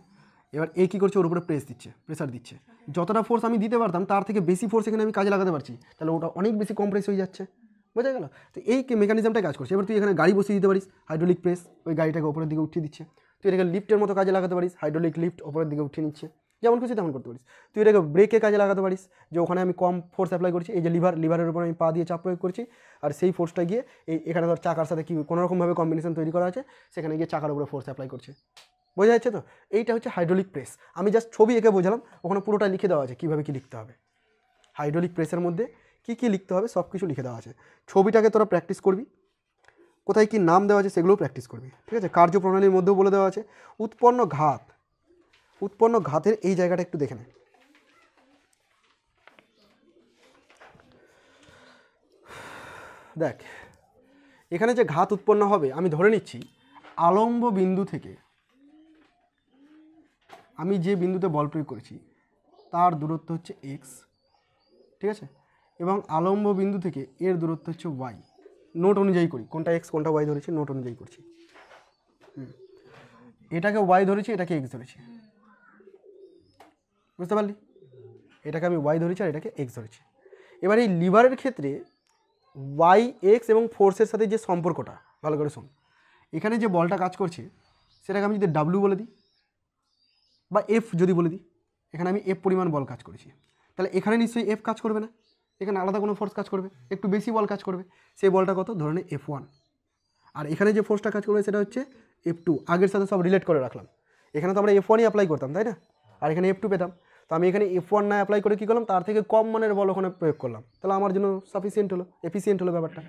এবার এই কী করছে, ওর উপরে প্রেস দিচ্ছে, প্রেসার দিচ্ছে, যতটা ফোর্স আমি দিতে পারতাম তার থেকে বেশি ফোর্স এখানে আমি কাজে লাগাতে পারছি, তাহলে ওটা অনেক বেশি কম্প্রেস হয়ে যাচ্ছে, বোঝা গেল? তো এই মেকানিজমটাই কাজ করছে। এবার তুই এখানে গাড়ি বসিয়ে দিতে পারিস, হাইড্রোলিক প্রেস ওই গাড়িটাকে ওপরের দিকে উঠিয়ে দিচ্ছে, তুই এটাকে লিফটের মতো কাজে লাগাতে পারিস, হাইড্রোলিক লিফট ওপরের দিকে উঠিয়ে নিচ্ছে, যেমন খুশি তেমন করতে পারিস। তুই এটাকে ব্রেকে কাজে লাগাতে পারিস, যে ওখানে আমি কম ফোর্স অ্যাপ্লাই করছি, এই যে লিভারের উপর আমি পা দিয়ে চাপ প্রয়োগ করছি, আর সেই ফোর্সটা গিয়ে এখানে ধর চাকার সাথে কি কোনোরকমভাবে কম্বিনেশন তৈরি করা আছে, সেখানে গিয়ে চাকার উপরে ফোর্স অ্যাপ্লাই করছে, বোঝা যাচ্ছে তো? এইটা হচ্ছে হাইড্রোলিক প্রেস। আমি জাস্ট ছবি এঁকে বোঝালাম, ওখানে পুরোটা লিখে দেওয়া আছে কীভাবে কী লিখতে হবে, হাইড্রোলিক প্রেসের মধ্যে কী কী লিখতে হবে সব কিছু লিখে দেওয়া আছে। ছবিটাকে তোরা প্র্যাকটিস করবি, কোথায় কী নাম দেওয়া আছে সেগুলোও প্র্যাকটিস করবি, ঠিক আছে? কার্যপ্রণালীর মধ্যেও বলে দেওয়া আছে। উৎপন্ন ঘাতের এই জায়গাটা একটু দেখে নে। দেখ এখানে যে ঘাত উৎপন্ন হবে আমি ধরে নিচ্ছি আলম্ব বিন্দু থেকে আমি যে বিন্দুতে বল প্রয়োগ করেছি তার দূরত্ব হচ্ছে এক্স, ঠিক আছে, এবং আলম্ব বিন্দু থেকে এর দূরত্ব হচ্ছে ওয়াই। নোট অনুযায়ী করি, কোনটা এক্স কোনটা ওয়াই ধরেছি নোট অনুযায়ী করছি। এটাকে ওয়াই ধরেছি, এটাকে এক্স ধরেছি, বুঝতে পারলি? এটাকে আমি ওয়াই ধরেছি আর এটাকে এক্স ধরেছি। এবার এই লিভারের ক্ষেত্রে ওয়াই এক্স এবং ফোর্সের সাথে যে সম্পর্কটা ভালো করে শোন, এখানে যে বলটা কাজ করছে সেটাকে আমি যদি ডাব্লিউ বলে দিই বা এফ যদি বলে দিই, এখানে আমি এফ পরিমাণ বল কাজ করেছি, তাহলে এখানে নিশ্চয়ই এফ কাজ করবে না, এখানে আলাদা কোনো ফোর্স কাজ করবে, একটু বেশি বল কাজ করবে। সেই বলটা কত, ধরে নে F1। আর এখানে যে ফোর্সটা কাজ করবে সেটা হচ্ছে F2। আগের সাথে সব রিলেট করে রাখলাম। এখানে তো আমরা F1ই অ্যাপ্লাই করতাম, তাই না? আর এখানে F2 পেতাম। তো আমি এখানে F1 না অ্যাপ্লাই করে কী করলাম, তার থেকে কম মানের বল ওখানে প্রয়োগ করলাম, তাহলে আমার জন্য সাফিসিয়েন্ট হলো, এফিসিয়েন্ট হলো ব্যাপারটা।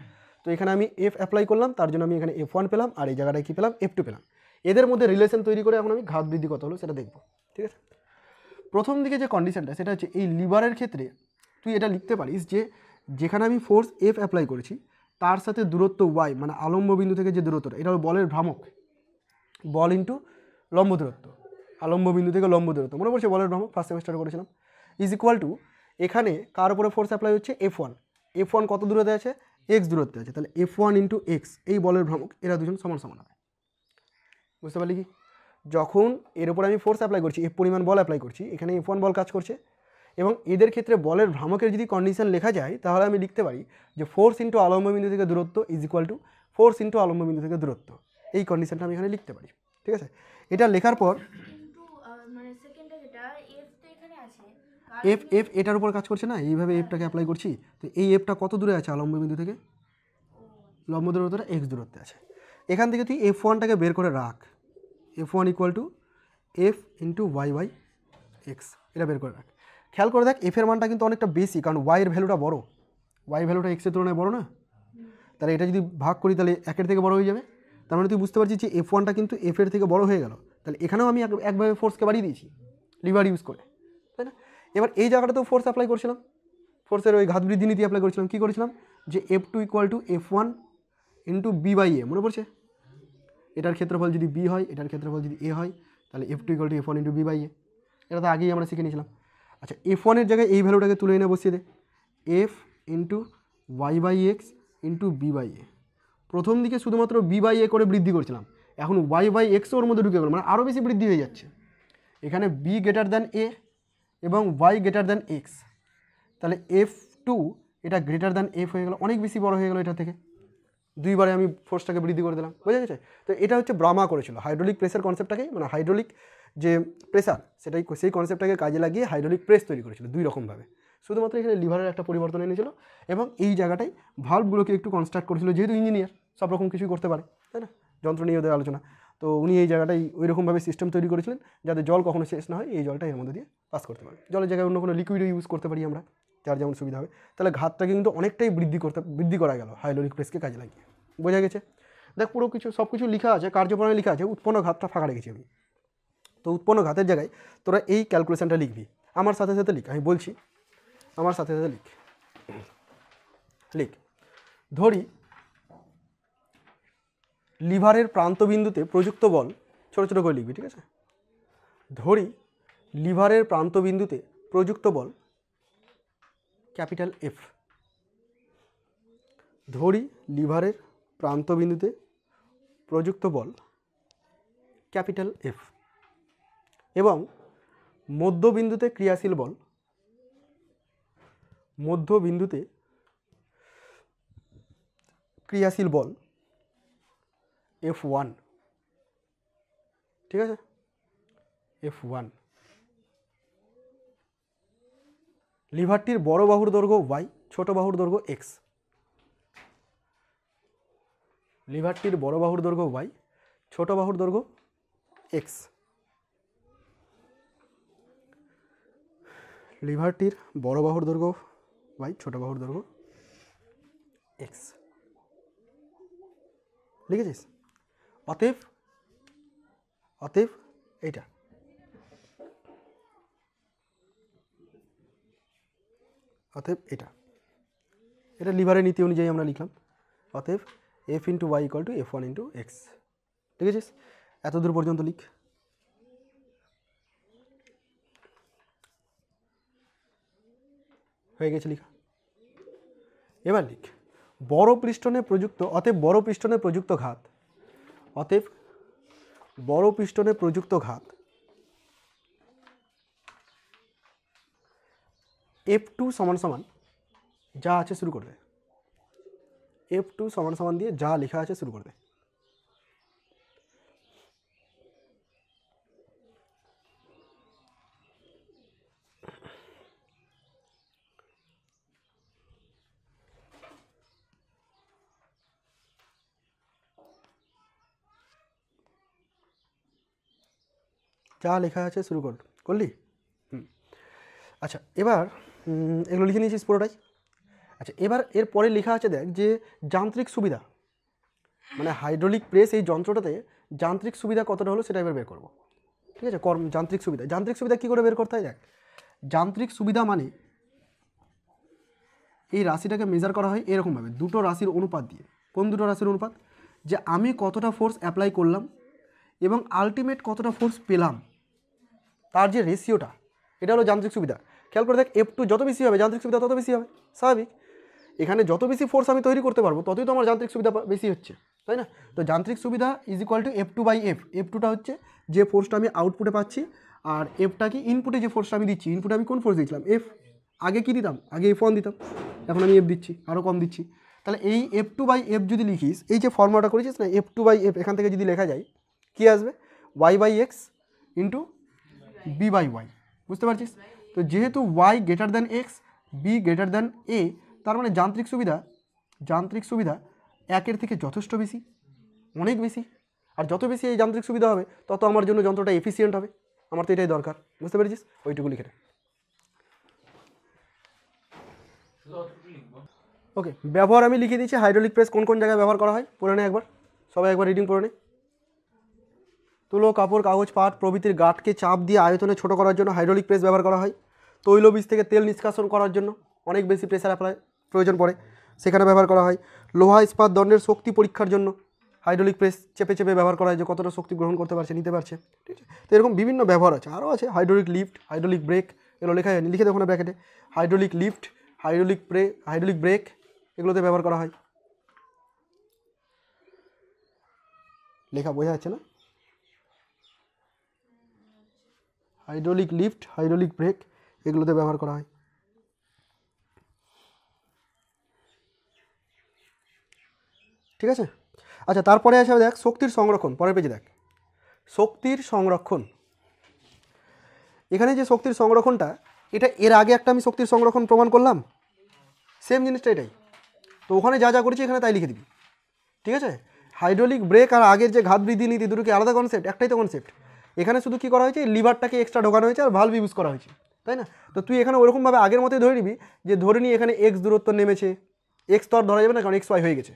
তো এখানে আমি F অ্যাপ্লাই করলাম, তার জন্য আমি এখানে F1 পেলাম, আর এই জায়গাটায় কী পেলাম, F2 পেলাম। এদের মধ্যে রিলেশন তৈরি করে এখন আমি ঘাত বৃদ্ধি কত হলো সেটা দেখব, ঠিক আছে? প্রথম দিকে যে কন্ডিশনটা সেটা হচ্ছে এই লিভারের ক্ষেত্রে তুই এটা লিখতে পারিস যে যেখানে আমি ফোর্স এফ অ্যাপ্লাই করেছি তার সাথে দূরত্ব ওয়াই, মানে আলম্ব বিন্দু থেকে যে দূরত্বটা, এটা হলো বলের ভ্রামক, বল ইন্টু লম্ব দূরত্ব, আলম্ব বিন্দু থেকে লম্ব দূরত্ব, মনে পড়ছে বলের ভ্রামক ফার্স্ট সেমিস্টারে করেছিলাম, ইজ ইকুয়াল টু এখানে কার উপরে ফোর্স অ্যাপ্লাই হচ্ছে F1। F1 কত দূরত্বে আছে, এক্স দূরত্বে আছে, তাহলে F1 ইন্টু এক্স, এই বলের ভ্রামক, এরা দুজন সমান সমান হবে। বুঝতে পারলি কি? যখন এর উপর আমি ফোর্স অ্যাপ্লাই করছি, এফ পরিমাণ বল অ্যাপ্লাই করছি, এখানে F1 বল কাজ করছে, এবং এদের ক্ষেত্রে বলের ভ্রামকের যদি কন্ডিশন লেখা যায় তাহলে আমি লিখতে পারি যে ফোর্স ইন্টু আলম্ব বিন্দু থেকে দূরত্ব is equal to force into আলম্ব বিন্দু থেকে দূরত্ব। এই কন্ডিশনটা আমি এখানে লিখতে পারি, ঠিক আছে? এটা লেখার পর মানে সেকেন্ডটা যেটা এফ তো এখানে আছে, এফ এফ এটার উপর কাজ করছে না, এইভাবে এফটাকে অ্যাপ্লাই করছি, তো এই এফটা কত দূরে আছে আলম্ব বিন্দু থেকে, লম্ব দূরত্বটা এক্স দূরত্বে আছে। এখান থেকে তুই F1টাকে বের করে রাখ, F1 equal to f into y by x, এটা বের করে রাখ। খেয়াল করে দেখ এফের মানটা কিন্তু অনেকটা বেশি, কারণ ওয়াইয়ের ভ্যালুটা বড়, ওয়াই ভ্যালুটা এক্সের তুলনায় বড় না, তাহলে এটা যদি ভাগ করি তাহলে একের থেকে বড় হয়ে যাবে। তার মানে তুই বুঝতে পারছিস যে F1টা কিন্তু এফের থেকে বড় হয়ে গেল, তাহলে এখানেও আমি একভাবে ফোর্সকে বাড়িয়ে দিয়েছি লিভার ইউজ করে, তাই না? এবার এই জায়গাটাতেও ফোর্স অ্যাপ্লাই করছিলাম, ফোর্সের ওই ঘাত বৃদ্ধি নীতি অ্যাপ্লাই করেছিলাম, কী করেছিলাম যে F2 equal to F1 into b by a, মনে পড়ছে? এটার ক্ষেত্রফল যদি বি হয়, এটার ক্ষেত্রফল যদি এ হয়, তাহলে F2 equal to F1 into b by a. এটা তো আগেই আমরা শিখে নিয়েছিলাম। আচ্ছা, F1 এর জায়গায় এই ভ্যালুটাকে তুলে এনে বসিয়ে দে, f into y by x into b by a. প্রথম দিকে শুধুমাত্র বি বাই এ করে বৃদ্ধি করছিলাম, এখন ওয়াই বাই এক্সও ওর মধ্যে ঢুকে গেল, মানে আরও বেশি বৃদ্ধি হয়ে যাচ্ছে। এখানে বি গ্রেটার দ্যান এ এবং ওয়াই গ্রেটার দ্যান এক্স, তাহলে F2 এটা গ্রেটার দ্যান এফ হয়ে গেল, অনেক বেশি বড় হয়ে গেল এটা থেকে, দুইবারে আমি ফোর্সটাকে বৃদ্ধি করে দিলাম, বোঝা গেছে? তো এটা হচ্ছে ব্রামা করেছিল হাইড্রোলিক প্রেসার কনসেপ্টটাকেই, মানে হাইড্রোলিক যে প্রেসার সেটাই, সেই কনসেপ্টটাকে কাজে লাগিয়ে হাইড্রোলিক প্রেস তৈরি করেছিল দুই রকমভাবে। শুধুমাত্র এখানে লিভারের একটা পরিবর্তন এনেছিল এবং এই জায়গাটায় ভাল্বগুলোকে একটু কনস্ট্রাক্ট করেছিল, যেহেতু ইঞ্জিনিয়ার সব রকম কিছুই করতে পারে, তাই না? যন্ত্র নিয়ে ওদের আলোচনা, তো উনি এই জায়গাটাই ওই রকমভাবে সিস্টেম তৈরি করেছিলেন যাতে জল কখনো শেষ না হয়, এই জলটা এর মধ্যে দিয়ে পাস করতে পারে। জলের জায়গায় অন্য কোনো লিকুইডও ইউজ করতে পারি আমরা, যার যেমন সুবিধা হবে। তাহলে ঘাতটাকে কিন্তু অনেকটাই বৃদ্ধি করা গেল হাইড্রোলিক প্রেসকে কাজে লাগিয়ে, বোঝা গেছে? দেখ পুরো কিছু সব কিছু লেখা আছে, কার্যপ্রণালী লেখা আছে, উৎপন্ন ঘাতটা ফাঁকা রেখেছি আমি। তো উৎপন্ন ঘাতের জায়গায় তোরা এই ক্যালকুলেশনটা লিখবি, আমার সাথে সাথে লিখ, আমি বলছি আমার সাথে সাথে লিখ। লিখ, ধরি লিভারের প্রান্তবিন্দুতে প্রযুক্ত বল, ছোটো ছোটো করে লিখবি, ঠিক আছে? ধরি লিভারের প্রান্তবিন্দুতে প্রযুক্ত বল ক্যাপিটাল এফ। ধরি লিভারের প্রান্তবিন্দুতে প্রযুক্ত বল ক্যাপিটাল এফ এবং মধ্যবিন্দুতে ক্রিয়াশীল বল, মধ্যবিন্দুতে ক্রিয়াশীল বল F1, ঠিক আছে? F1 লিভারটির বড় বাহুর দৈর্ঘ্য y, ছোট বাহুর দৈর্ঘ্য x। লিভারটির বড় বাহুর দৈর্ঘ্য y, ছোট বাহুর দৈর্ঘ্য x। লিভারটির বড় বাহুর দৈর্ঘ্য y, ছোট বাহুর দৈর্ঘ্য x। লিখেছিস? অতএব এইটা এটা লিভারের নীতি অনুযায়ী আমরা লিখলাম। অতএব f into y equal to F1 into x. ঠিক আছে, এত দূর পর্যন্ত লিখ। হয়ে গেছে লিখা। এবার লিখ বড় পিস্টনে প্রযুক্ত, অতএব বড় পিস্টনে প্রযুক্ত ঘাত, অতএব বড় পিস্টনে প্রযুক্ত ঘাত F2 সমান সমান যা আছে শুরু করবে, F2 সমান সমান দিয়ে যা লেখা আছে শুরু করবে। যা লেখা আছে শুরু করলি। আচ্ছা এবার এগুলো লিখে নিয়েছিস পুরোটাই। আচ্ছা এবার এর পরে লেখা আছে দেখ যে যান্ত্রিক সুবিধা, মানে হাইড্রোলিক প্রেস এই যন্ত্রটাতে যান্ত্রিক সুবিধা কতটা হলো সেটা এবার বের করবো। ঠিক আছে, যান্ত্রিক সুবিধা, যান্ত্রিক সুবিধা কী করে বের করতে হয় দেখ। যান্ত্রিক সুবিধা মানে এই রাশিটাকে মেজার করা হয় এরকমভাবে দুটো রাশির অনুপাত দিয়ে। কোন দুটো রাশির অনুপাত? যে আমি কতটা ফোর্স অ্যাপ্লাই করলাম এবং আলটিমেট কতটা ফোর্স পেলাম, তার যে রেশিওটা, এটা হলো যান্ত্রিক সুবিধা। খেয়াল করে দেখ F2 যত বেশি হবে যান্ত্রিক সুবিধা তত বেশি হবে, স্বাভাবিক। এখানে যত বেশি ফোর্স আমি তৈরি করতে পারবো ততই তো আমার যান্ত্রিক সুবিধা বেশি হচ্ছে, তাই না? তো যান্ত্রিক সুবিধা ইজ ইকুয়াল টু F2/F। F2টা হচ্ছে যে ফোর্সটা আমি আউটপুটে পাচ্ছি, আর Fটা কি ইনপুটে যে ফোর্সটা আমি দিচ্ছি। ইনপুটে আমি কোন ফোর্স দিচ্ছিলাম? F। আগে কি দিতাম? আগে F1 দিতাম, এখন আমি F দিচ্ছি, আরও কম দিচ্ছি। তাহলে এই F2/F যদি লিখিস, এই যে ফর্মুলাটা করেছিস না F2/F, এখান থেকে যদি লেখা যায় কী আসবে? Y/X into B/Y। বুঝতে পারছিস? তো যেহেতু Y greater than X, B greater than A, তার মানে যান্ত্রিক সুবিধা 1-এর থেকে যথেষ্ট বেশি, অনেক বেশি। আর যত বেশি এই যান্ত্রিক সুবিধা হবে তত আমার জন্য যন্ত্রটা এফিসিয়েন্ট হবে। আমার তো এটাই দরকার, বুঝতে পেরেছিস? ওইটুকু লিখে নে। ওকে, ব্যবহার আমি লিখে দিচ্ছি। হাইড্রোলিক প্রেস কোন কোন জায়গায় ব্যবহার করা হয় পড়ে নে একবার, সবাই একবার রিডিং পড়ে নে। তুলো, কাপড়, কাগজ, পাট প্রভৃতির গাঁটকে চাপ দিয়ে আয়তনে ছোট করার জন্য হাইড্রোলিক প্রেস ব্যবহার করা হয়। তৈলবীজ থেকে তেল নিষ্কাশন করার জন্য অনেক বেশি প্রেসার প্রয়োজন পড়ে, সেখানে ব্যবহার করা হয়। লোহা ইস্পাত দণ্ডের শক্তি পরীক্ষার জন্য হাইড্রোলিক প্রেস চেপে চেপে ব্যবহার করা হয়, যে কতটা শক্তি গ্রহণ করতে পারছে, নিতে পারছে। ঠিক আছে, তো এরকম বিভিন্ন ব্যবহার আছে, আরও আছে। হাইড্রোলিক লিফট, হাইড্রোলিক ব্রেক, এগুলো লেখা হয়নি, লিখে দেখো না ব্র্যাকেটে। হাইড্রোলিক লিফট, হাইড্রোলিক ব্রেক, এগুলোতে ব্যবহার করা হয়। লেখা বোঝা যাচ্ছে না? হাইড্রোলিক লিফট, হাইড্রোলিক ব্রেক, এগুলোতে ব্যবহার করা হয়। ঠিক আছে, আচ্ছা তারপরে আসে দেখ শক্তির সংরক্ষণ, পরের পেজে দেখ শক্তির সংরক্ষণ। এখানে যে শক্তির সংরক্ষণটা, এটা এর আগে একটা আমি শক্তির সংরক্ষণ প্রমাণ করলাম, সেম জিনিসটা এটাই। তো ওখানে যা যা করেছি এখানে তাই লিখে দিবি। ঠিক আছে, হাইড্রোলিক ব্রেক আর আগের যে ঘাত বৃদ্ধি নীতি, দুটো কি আলাদা কনসেপ্ট? একটাই তো কনসেপ্ট। এখানে শুধু কী করা হয়েছে, লিভারটাকে এক্সট্রা ঢোকানো হয়েছে আর ভালভ ইউজ করা হয়েছে, তাই না? তো তুই এখানে ওরকমভাবে আগের মতোই ধরে নিবি যে ধরে নিই এখানে এক্স দূরত্ব নেমেছে, এক্স তো আর ধরা যাবে না কারণ XY হয়ে গেছে।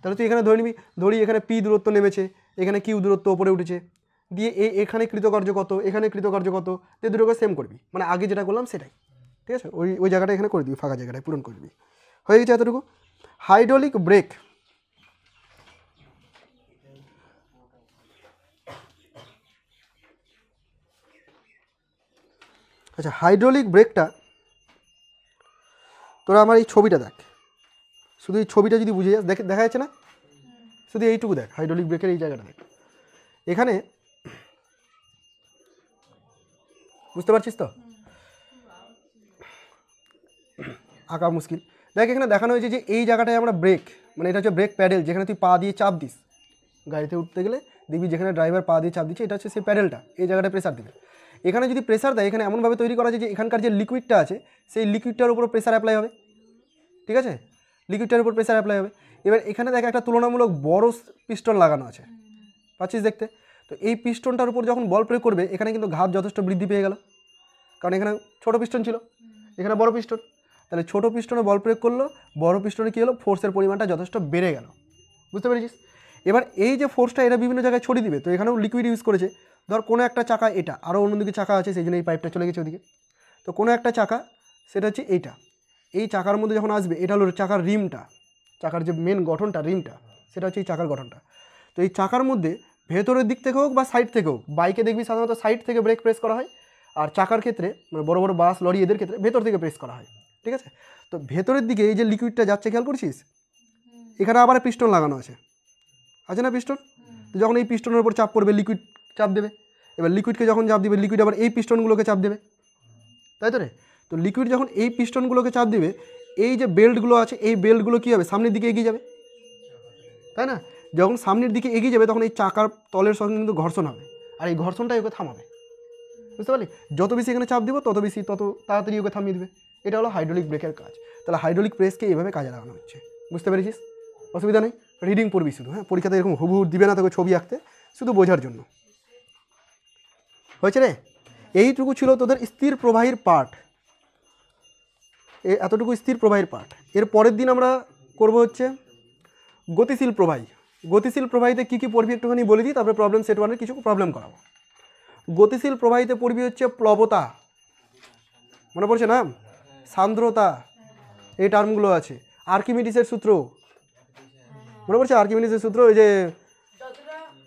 তাহলে তুই এখানে ধরে নিবি, ধরি এখানে পি দূরত্ব নেমেছে, এখানে কিউ দূরত্ব ওপরে উঠেছে, দিয়ে এখানে কৃতকার্য কত, এখানে কৃতকার্য কত, দিয়ে দুটোকে সেম করবি, মানে আগে যেটা করলাম সেটাই। ঠিক আছে, ওই জায়গাটা এখানে করে দিবি, ফাঁকা জায়গাটায় পূরণ করে দিবি। হয়ে গেছে এতটুকু। হাইড্রোলিক ব্রেক, আচ্ছা হাইড্রোলিক ব্রেকটা তোরা আমার এই ছবিটা দেখ, শুধু এই ছবিটা যদি বুঝে যাস, দেখা যাচ্ছে না? শুধু এইটুকু দেখ, হাইড্রোলিক ব্রেকের এই জায়গাটা দেখ। এখানে বুঝতে পারছিস তো? আঁকা মুশকিল। দেখ এখানে দেখানো হয়েছে যে এই জায়গাটায় আমরা ব্রেক, মানে এটা হচ্ছে ব্রেক প্যাডেল, যেখানে তুই পা দিয়ে চাপ দিস গাড়িতে উঠতে গেলে, দেখবি যেখানে ড্রাইভার পা দিয়ে চাপ দিচ্ছে এটা হচ্ছে সেই প্যাডেলটা, এই জায়গাটায় প্রেসার দেবে। এখানে যদি প্রেসার দেয়, এখানে এমনভাবে তৈরি করা আছে যে এখানকার যে লিকুইডটা আছে সেই লিকুইডটার উপর প্রেসার অ্যাপ্লাই হবে। ঠিক আছে, লিকুইডটার উপর প্রেসার অ্যাপ্লাই হবে। এবার এখানে দেখ একটা তুলনামূলক বড় পিস্টন লাগানো আছে, পাচ্ছিস দেখতে? তো এই পিস্টনটার উপর যখন বল প্রয়োগ করবে, এখানে কিন্তু ঘাত যথেষ্ট বৃদ্ধি পেয়ে গেল, কারণ এখানে ছোটো পিস্টন ছিল, এখানে বড় পিস্টন। তাহলে ছোটো পিস্টনে বল প্রয়োগ করলো, বড় পিস্টনে কী হলো, ফোর্সের পরিমাণটা যথেষ্ট বেড়ে গেল। বুঝতে পেরেছিস? এবার এই যে ফোর্সটা এটা বিভিন্ন জায়গায় ছড়িয়ে দিবে, তো এখানেও লিকুইড ইউজ করেছে। ধর কোনো একটা চাকা, এটা আরও অন্যদিকে চাকা আছে, সেই জন্য এই পাইপটা চলে গেছে ওদিকে। তো কোনো একটা চাকা, সেটা হচ্ছে এইটা, এই চাকার মধ্যে যখন আসবে, এটা হলো চাকার রিমটা, চাকার যে মেন গঠনটা, রিমটা, সেটা হচ্ছে এই চাকার গঠনটা। তো এই চাকার মধ্যে ভেতরের দিক থেকে হোক বা সাইড থেকে হোক, বাইকে দেখবি সাধারণত সাইড থেকে ব্রেক প্রেস করা হয়, আর চাকার ক্ষেত্রে মানে বড় বড় বাস, লরি এদের ক্ষেত্রে ভেতর থেকে প্রেস করা হয়, ঠিক আছে? তো ভেতরের দিকে এই যে লিকুইডটা যাচ্ছে, খেয়াল করছিস? এখানে আবার পিস্টন লাগানো আছে না পিস্টন? তো যখন এই পিস্টনের উপর চাপ পড়বে, লিকুইড চাপ দেবে। এবার লিকুইডকে যখন চাপ দিবে, লিকুইড আবার এই পিস্টনগুলোকে চাপ দেবে, তাই তো রে? তো লিকুইড যখন এই পিস্টনগুলোকে চাপ দিবে, এই যে বেল্টগুলো আছে, এই বেল্টগুলো কী হবে, সামনের দিকে এগিয়ে যাবে, তাই না? যখন সামনের দিকে এগিয়ে যাবে তখন এই চাকার তলের সঙ্গে কিন্তু ঘর্ষণ হবে, আর এই ঘর্ষণটাই ওকে থামাবে, বুঝতে পারলি? যত বেশি এখানে চাপ দিব তত তাড়াতাড়ি ওকে থামিয়ে দেবে। এটা হলো হাইড্রোলিক ব্রেকের কাজ। তাহলে হাইড্রোলিক প্রেসকে এইভাবে কাজে লাগানো হচ্ছে, বুঝতে পেরেছিস? অসুবিধা নেই, রিডিং পড়বি শুধু, হ্যাঁ? পরীক্ষাতে এরকম হুবহু দিবে না তোকে ছবি আঁকতে, শুধু বোঝার জন্য। হয়েছে রে? এইটুকু ছিল তোদের স্থির প্রবাহীর পার্ট, এতটুকু স্থির প্রবাহীর পার্ট। এর পরের দিন আমরা করব হচ্ছে গতিশীল প্রবাহী। গতিশীল প্রবাহীতে কী কী পড়বি একটুখানি বলে দিই, তারপরে প্রবলেম সেট 1-এর কিছু প্রবলেম করাবো। গতিশীল প্রবাহীতে পড়বি হচ্ছে প্লবতা, মনে পড়ছে না? সান্দ্রতা, এই টার্মগুলো আছে। আর্কিমিডিসের সূত্র মনে পড়ছে? আর্কিমিডিসের সূত্র, ওই যে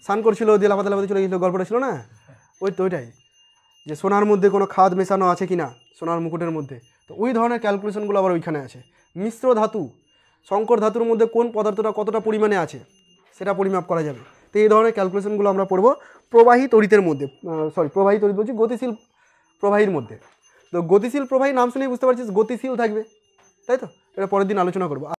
স্নান করছিল দিয়ে লাফাতে লাফাতে চলে গেছিলো, গল্পটা ছিল না? ওইটাই, যে সোনার মধ্যে কোনো খাদ মেশানো আছে কি না, সোনার মুকুটের মধ্যে। তো ওই ধরনের ক্যালকুলেশনগুলো আবার ওইখানে আছে। মিশ্র ধাতু, সংকর ধাতুর মধ্যে কোন পদার্থটা কতটা পরিমাণে আছে সেটা পরিমাপ করা যাবে। তো এই ধরনের ক্যালকুলেশনগুলো আমরা পড়ব প্রবাহী তড়িতের মধ্যে, প্রবাহী তড়িৎ বলছি, গতিশীল প্রবাহীর মধ্যে। তো গতিশীল প্রবাহী নাম শুনেই বুঝতে পারছিস গতিশীল থাকবে, তাই তো? এটা পরের দিন আলোচনা করবো।